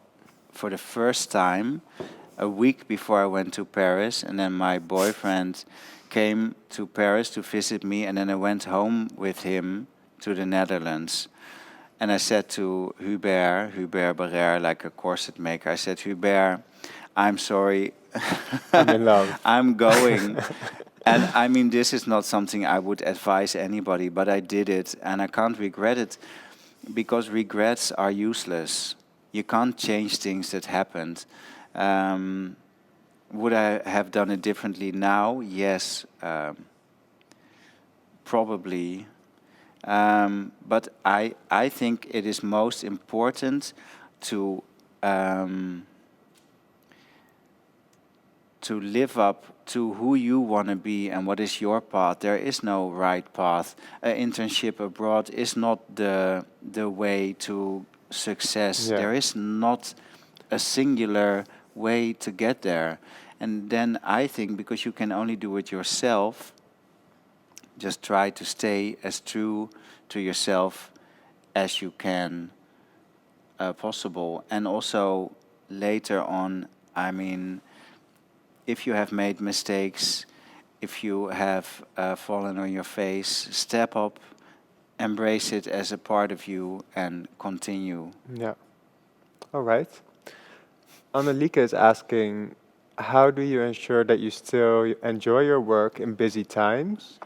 Speaker 2: for the first time a week before I went to Paris, and then my boyfriend came to Paris to visit me, and then I went home with him to the Netherlands. And I said to Hubert Barrère, like a corset maker, I said, Hubert, I'm sorry.
Speaker 1: I'm in love.
Speaker 2: I'm going. And I mean, this is not something I would advise anybody, but I did it, and I can't regret it, because regrets are useless. You can't change things that happened. Would I have done it differently now? Yes, probably. But I think it is most important to live up to who you want to be and what is your path. There is no right path. An internship abroad is not the way to success.
Speaker 1: Yeah.
Speaker 2: There is not a singular way to get there. And then I think, because you can only do it yourself, just try to stay as true to yourself as you can possible. And also later on, I mean, if you have made mistakes, if you have fallen on your face, step up, embrace it as a part of you, and continue.
Speaker 1: Yeah. All right. Annelieke is asking, how do you ensure that you still enjoy your work in busy times?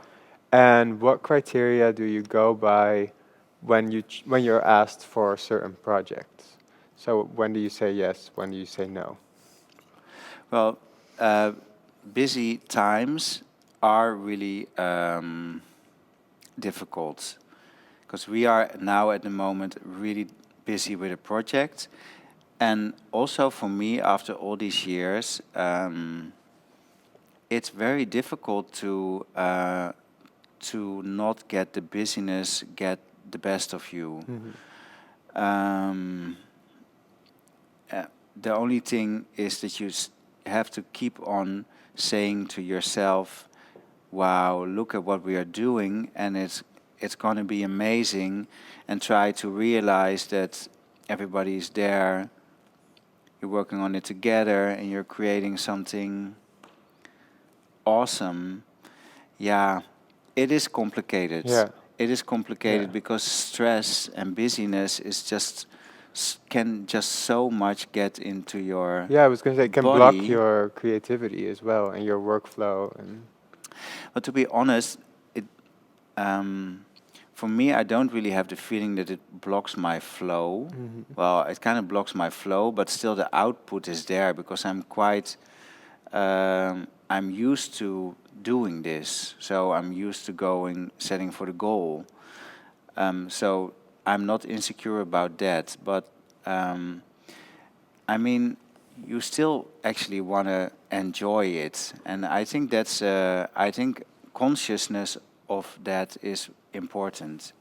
Speaker 1: And what criteria do you go by when you're asked for certain projects? So when do you say yes? When do you say no?
Speaker 2: Well, busy times are really difficult, because we are now at the moment really busy with a project. And also for me, after all these years, it's very difficult to not get the busyness, get the best of you.
Speaker 1: Mhm.
Speaker 2: The only thing is that you have to keep on saying to yourself, wow, look at what we are doing, and it's going to be amazing, and try to realize that everybody is there, you're working on it together, and you're creating something awesome. Yeah, it is complicated.
Speaker 1: Yeah.
Speaker 2: It is complicated
Speaker 1: Yeah.
Speaker 2: because stress and busyness is just can just so much get into your
Speaker 1: Yeah, I was going to say, it can block
Speaker 2: body.
Speaker 1: your creativity as well and your workflow. And
Speaker 2: But to be honest, it for me, I don't really have the feeling that it blocks my flow.
Speaker 1: Mhm.
Speaker 2: Well, it kind of blocks my flow, but still the output is there because I'm used to doing this. So I'm used to setting for the goal. So I'm not insecure about that. But I mean, you still actually want to enjoy it, and I think I think consciousness of that is important.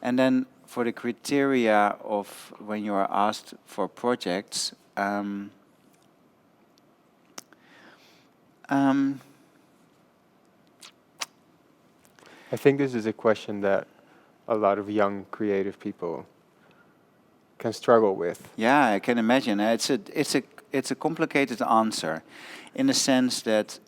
Speaker 2: And then for the criteria of when you are asked for projects, um,
Speaker 1: I think this is a question that a lot of young creative people can struggle with.
Speaker 2: yeah, I can imagine. It's a complicated answer, in the sense that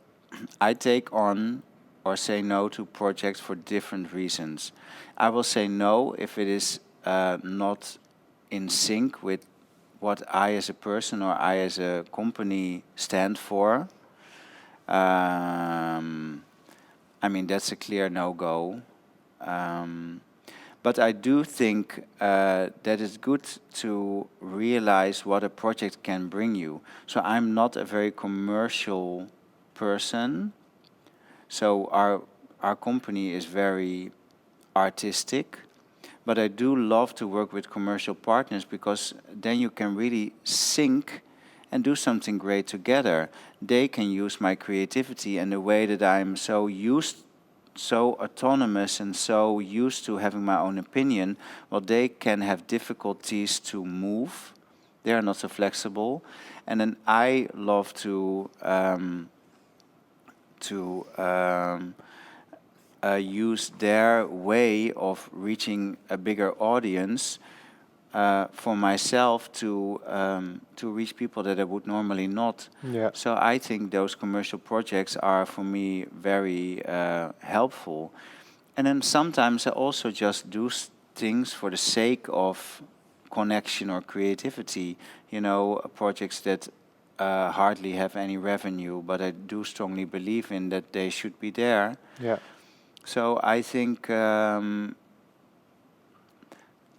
Speaker 2: I take on or say no to projects for different reasons. I will say no if it is not in sync with what I as a person or I as a company stand for. I mean, that's a clear no-go. But I do think that it's good to realize what a project can bring you. So I'm not a very commercial person. So our company is very artistic, but I do love to work with commercial partners because then you can really sync and do something great together. They can use my creativity and the way that I'm so autonomous and so used to having my own opinion. Well, they can have difficulties to move. They are not so flexible, and then I love to use their way of reaching a bigger audience for myself to reach people that I would normally not.
Speaker 1: Yeah.
Speaker 2: So I think those commercial projects are for me very helpful. And then sometimes I also just do things for the sake of connection or creativity. You know, projects that hardly have any revenue, but I do strongly believe in that they should be there.
Speaker 1: Yeah.
Speaker 2: So I think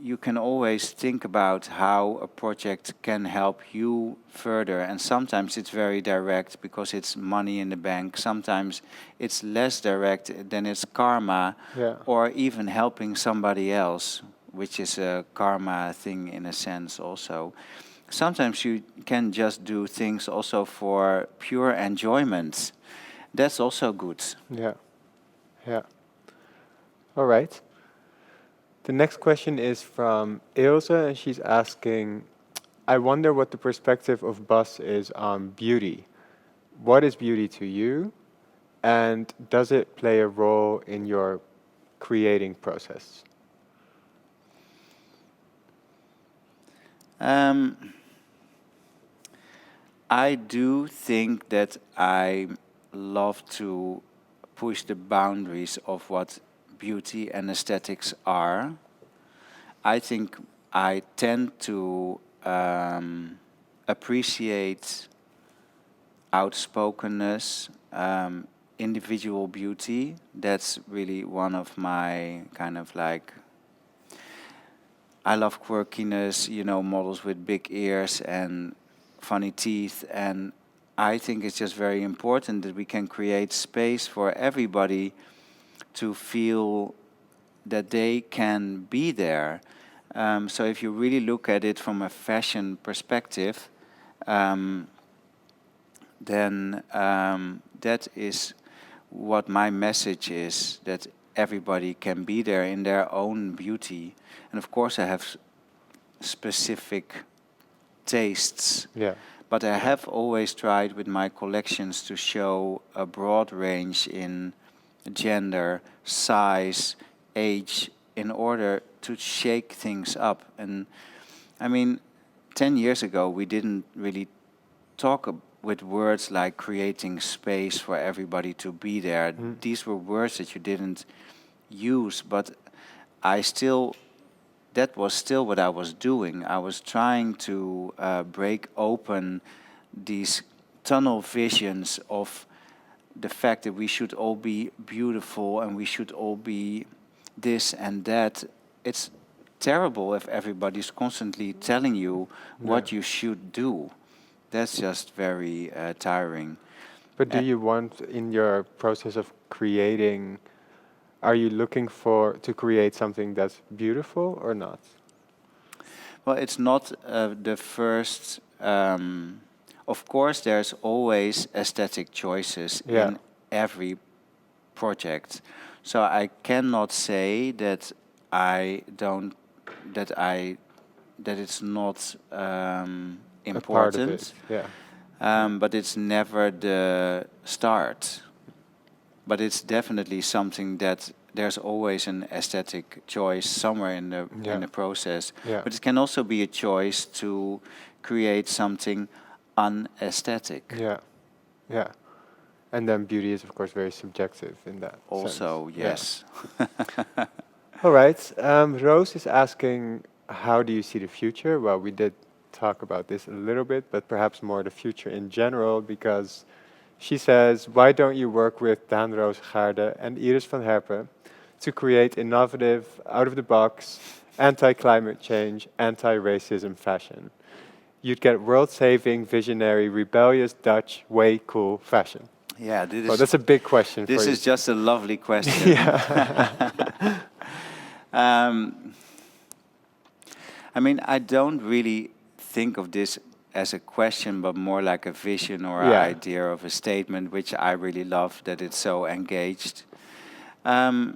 Speaker 2: you can always think about how a project can help you further. And sometimes it's very direct because it's money in the bank. Sometimes it's less direct, then it's karma,
Speaker 1: Yeah.
Speaker 2: or even helping somebody else, which is a karma thing in a sense also. Sometimes you can just do things also for pure enjoyment. That's also good.
Speaker 1: Yeah. Yeah. All right. The next question is from Ilse, and she's asking, I wonder what the perspective of Bas is on beauty. What is beauty to you? And does it play a role in your creating process?
Speaker 2: I do think that I love to push the boundaries of what beauty and aesthetics are. I think I tend to appreciate outspokenness, individual beauty. That's really one of my kind of like. I love quirkiness, you know, models with big ears and funny teeth. And I think it's just very important that we can create space for everybody to feel that they can be there. So if you really look at it from a fashion perspective, then that is what my message is, that everybody can be there in their own beauty. And of course I have specific tastes,
Speaker 1: Yeah.
Speaker 2: but I have always tried with my collections to show a broad range in gender, size, age, in order to shake things up. And I mean, 10 years ago, we didn't really talk with words like creating space for everybody to be there. These were words that you didn't use, but that was still what I was doing. I was trying to break open these tunnel visions of the fact that we should all be beautiful and we should all be this and that. It's terrible if everybody's constantly telling you what you should do. That's just very tiring.
Speaker 1: But do you want, in your process of creating, are you looking to create something that's beautiful or not?
Speaker 2: Well, it's not the first. Of course, there's always aesthetic choices in every project. So I cannot say that it's not important.
Speaker 1: A part of it, yeah.
Speaker 2: But it's never the start. But it's definitely something that there's always an aesthetic choice somewhere in the process.
Speaker 1: Yeah.
Speaker 2: But it can also be a choice to create something unaesthetic.
Speaker 1: Yeah, yeah. And then beauty is, of course, very subjective in that
Speaker 2: Also,
Speaker 1: sense.
Speaker 2: yes.
Speaker 1: Yeah. All right. Rose is asking, how do you see the future? Well, we did talk about this a little bit, but perhaps more the future in general, because she says, why don't you work with Daan Roosgaarde and Iris van Herpen to create innovative, out-of-the-box, anti-climate change, anti-racism fashion? You'd get world-saving, visionary, rebellious, Dutch, way cool fashion.
Speaker 2: Yeah,
Speaker 1: that's a big question for you.
Speaker 2: This is just a lovely question. I mean, I don't really think of this as a question, but more like a vision or an idea of a statement, which I really love, that it's so engaged. I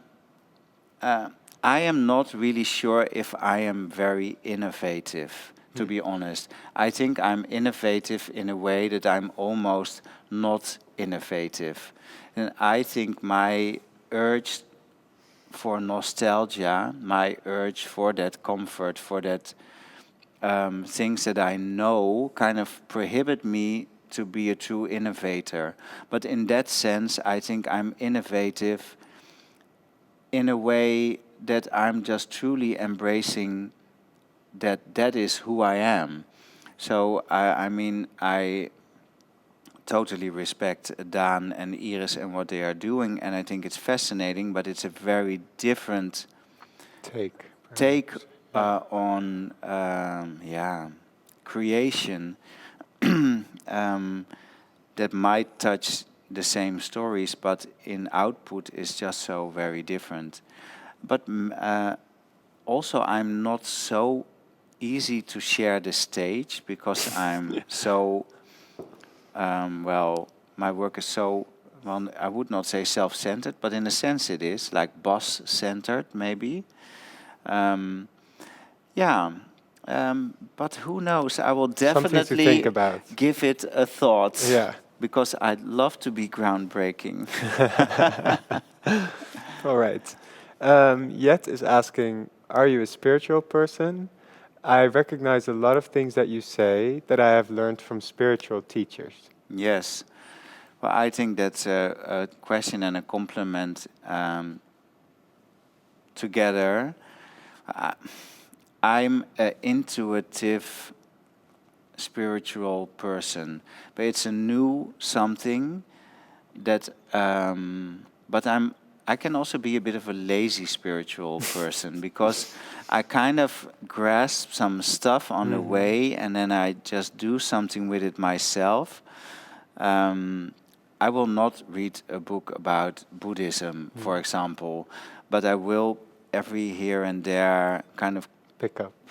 Speaker 2: am not really sure if I am very innovative, to be honest. I think I'm innovative in a way that I'm almost not innovative. And I think my urge for nostalgia, my urge for that comfort, for that things that I know kind of prohibit me to be a true innovator. But in that sense, I think I'm innovative in a way that I'm just truly embracing that is who I am. So, I mean, I totally respect Daan and Iris and what they are doing, and I think it's fascinating, but it's a very different take on creation that might touch the same stories, but in output is just so very different. But also I'm not so easy to share the stage because I'm so, my work is so, I would not say self-centered, but in a sense it is, like boss-centered maybe. But who knows? I will definitely give it a thought.
Speaker 1: Yeah.
Speaker 2: Because I'd love to be groundbreaking.
Speaker 1: All right. Jet is asking, are you a spiritual person? I recognize a lot of things that you say that I have learned from spiritual teachers.
Speaker 2: Yes. Well, I think that's a question and a compliment together. I'm an intuitive spiritual person, but it's a new something that but I can also be a bit of a lazy spiritual person because I kind of grasp some stuff on the way and then I just do something with it myself. I will not read a book about Buddhism, for example, but I will every here and there kind of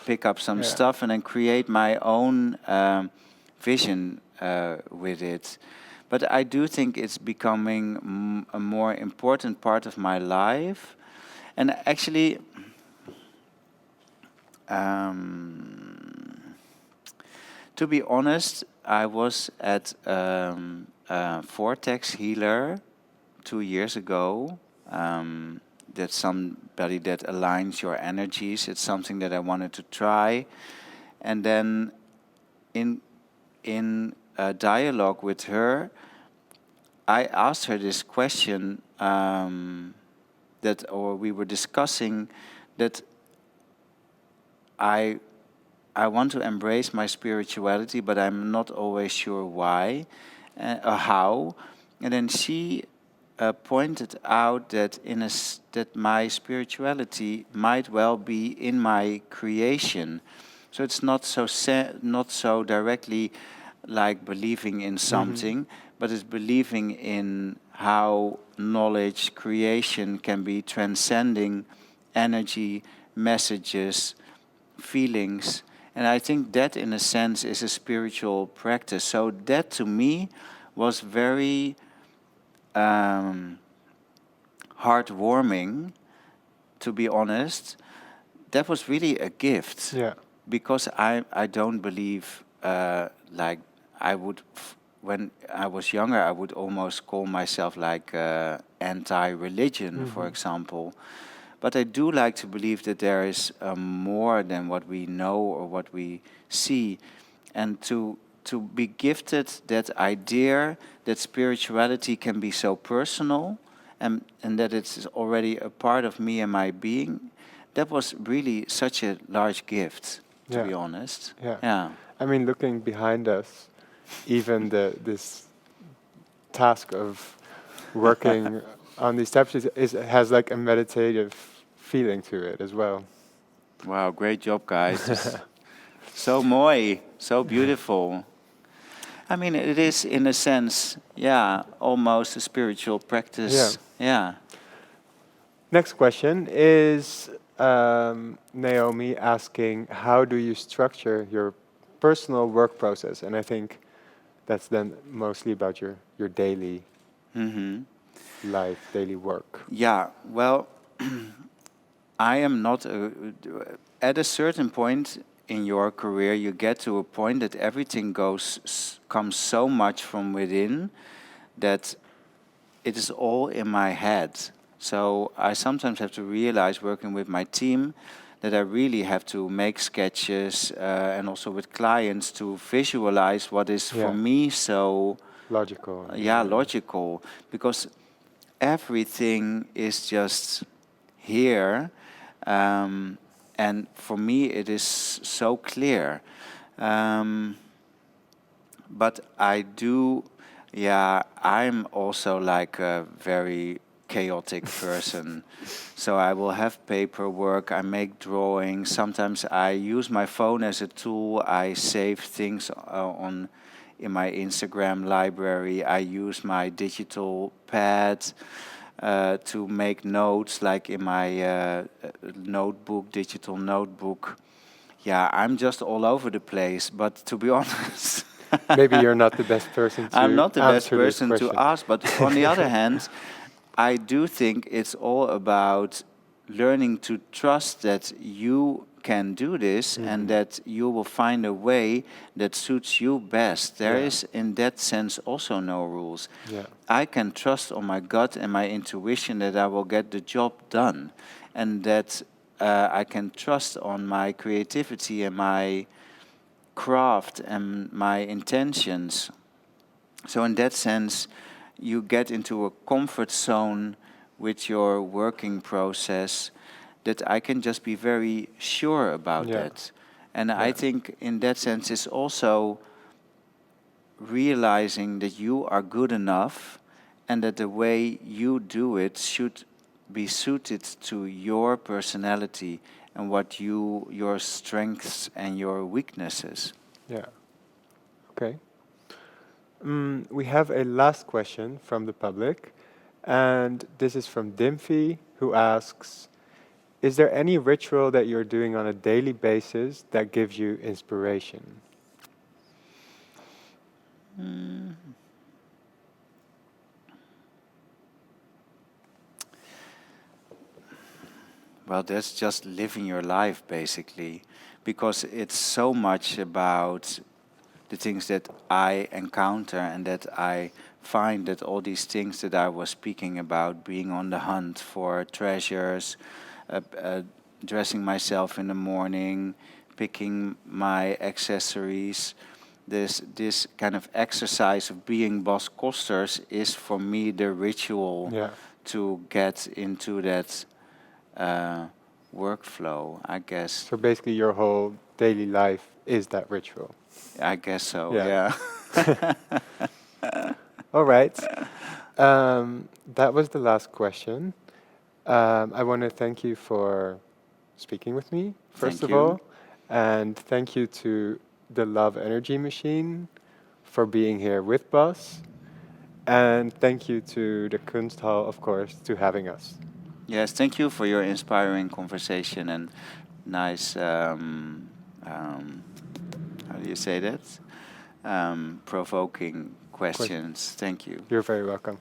Speaker 2: pick up some stuff and then create my own vision with it. But I do think it's becoming a more important part of my life. And actually, to be honest, I was at Vortex Healer 2 years ago. That's somebody that aligns your energies. It's something that I wanted to try. And then in a dialogue with her, I asked her this question or we were discussing that I want to embrace my spirituality, but I'm not always sure why or how. And then she pointed out that that my spirituality might well be in my creation. So it's not so directly like believing in something, but it's believing in how knowledge, creation can be transcending energy, messages, feelings. And I think that, in a sense, is a spiritual practice. So that, to me, was very heartwarming, to be honest. That was really a gift.
Speaker 1: Yeah.
Speaker 2: Because I don't believe, like, when I was younger, I would almost call myself like anti-religion, for example. But I do like to believe that there is more than what we know or what we see. And to be gifted that idea that spirituality can be so personal and that it's already a part of me and my being, that was really such a large gift, to be honest.
Speaker 1: Yeah. I mean, looking behind us, even this task of working on these steps has like a meditative feeling to it as well.
Speaker 2: Wow, great job, guys. So mooi, so beautiful. I mean, it is, in a sense, almost a spiritual practice. Yeah.
Speaker 1: Next question is Naomi asking, how do you structure your personal work process? And I think that's then mostly about your daily life, daily work.
Speaker 2: Yeah, well, I am not at a certain point in your career, you get to a point that everything comes so much from within that it is all in my head. So I sometimes have to realize, working with my team, that I really have to make sketches and also with clients to visualize what is for me so
Speaker 1: logical.
Speaker 2: Logical, because everything is just here. And for me, it is so clear. But I do, I'm also like a very chaotic person. So I will have paperwork, I make drawings. Sometimes I use my phone as a tool. I save things in my Instagram library. I use my digital pad to make notes, like in my digital notebook. Yeah, I'm just all over the place, but to be honest...
Speaker 1: Maybe you're not the best person to
Speaker 2: I'm not the best
Speaker 1: answer this
Speaker 2: person
Speaker 1: question.
Speaker 2: to ask, but on the other hand, I do think it's all about learning to trust that you can do this and that you will find a way that suits you best. There is, in that sense, also no rules. I can trust on my gut and my intuition that I will get the job done, and that I can trust on my creativity and my craft and my intentions. So in that sense, you get into a comfort zone with your working process that I can just be very sure about that. And I think in that sense it's also realizing that you are good enough and that the way you do it should be suited to your personality and what your strengths and your weaknesses.
Speaker 1: Yeah. Okay. We have a last question from the public, and this is from Dimfy, who asks, is there any ritual that you're doing on a daily basis that gives you inspiration?
Speaker 2: Well, that's just living your life, basically, because it's so much about the things that I encounter and that I find that all these things that I was speaking about, being on the hunt for treasures, dressing myself in the morning, picking my accessories, this kind of exercise of being Bas Kosters is for me the ritual
Speaker 1: Yeah.
Speaker 2: to get into that workflow, I guess.
Speaker 1: So basically, your whole daily life is that ritual.
Speaker 2: I guess so,
Speaker 1: Yeah.
Speaker 2: yeah.
Speaker 1: All right. That was the last question. I want to thank you for speaking with me, first
Speaker 2: Thank
Speaker 1: of
Speaker 2: you.
Speaker 1: all. And thank you to the Love Energy Machine for being here with Bas. And thank you to the Kunsthal, of course, to having us.
Speaker 2: Yes, thank you for your inspiring conversation and nice, how do you say that? Provoking questions. Thank you.
Speaker 1: You're very welcome.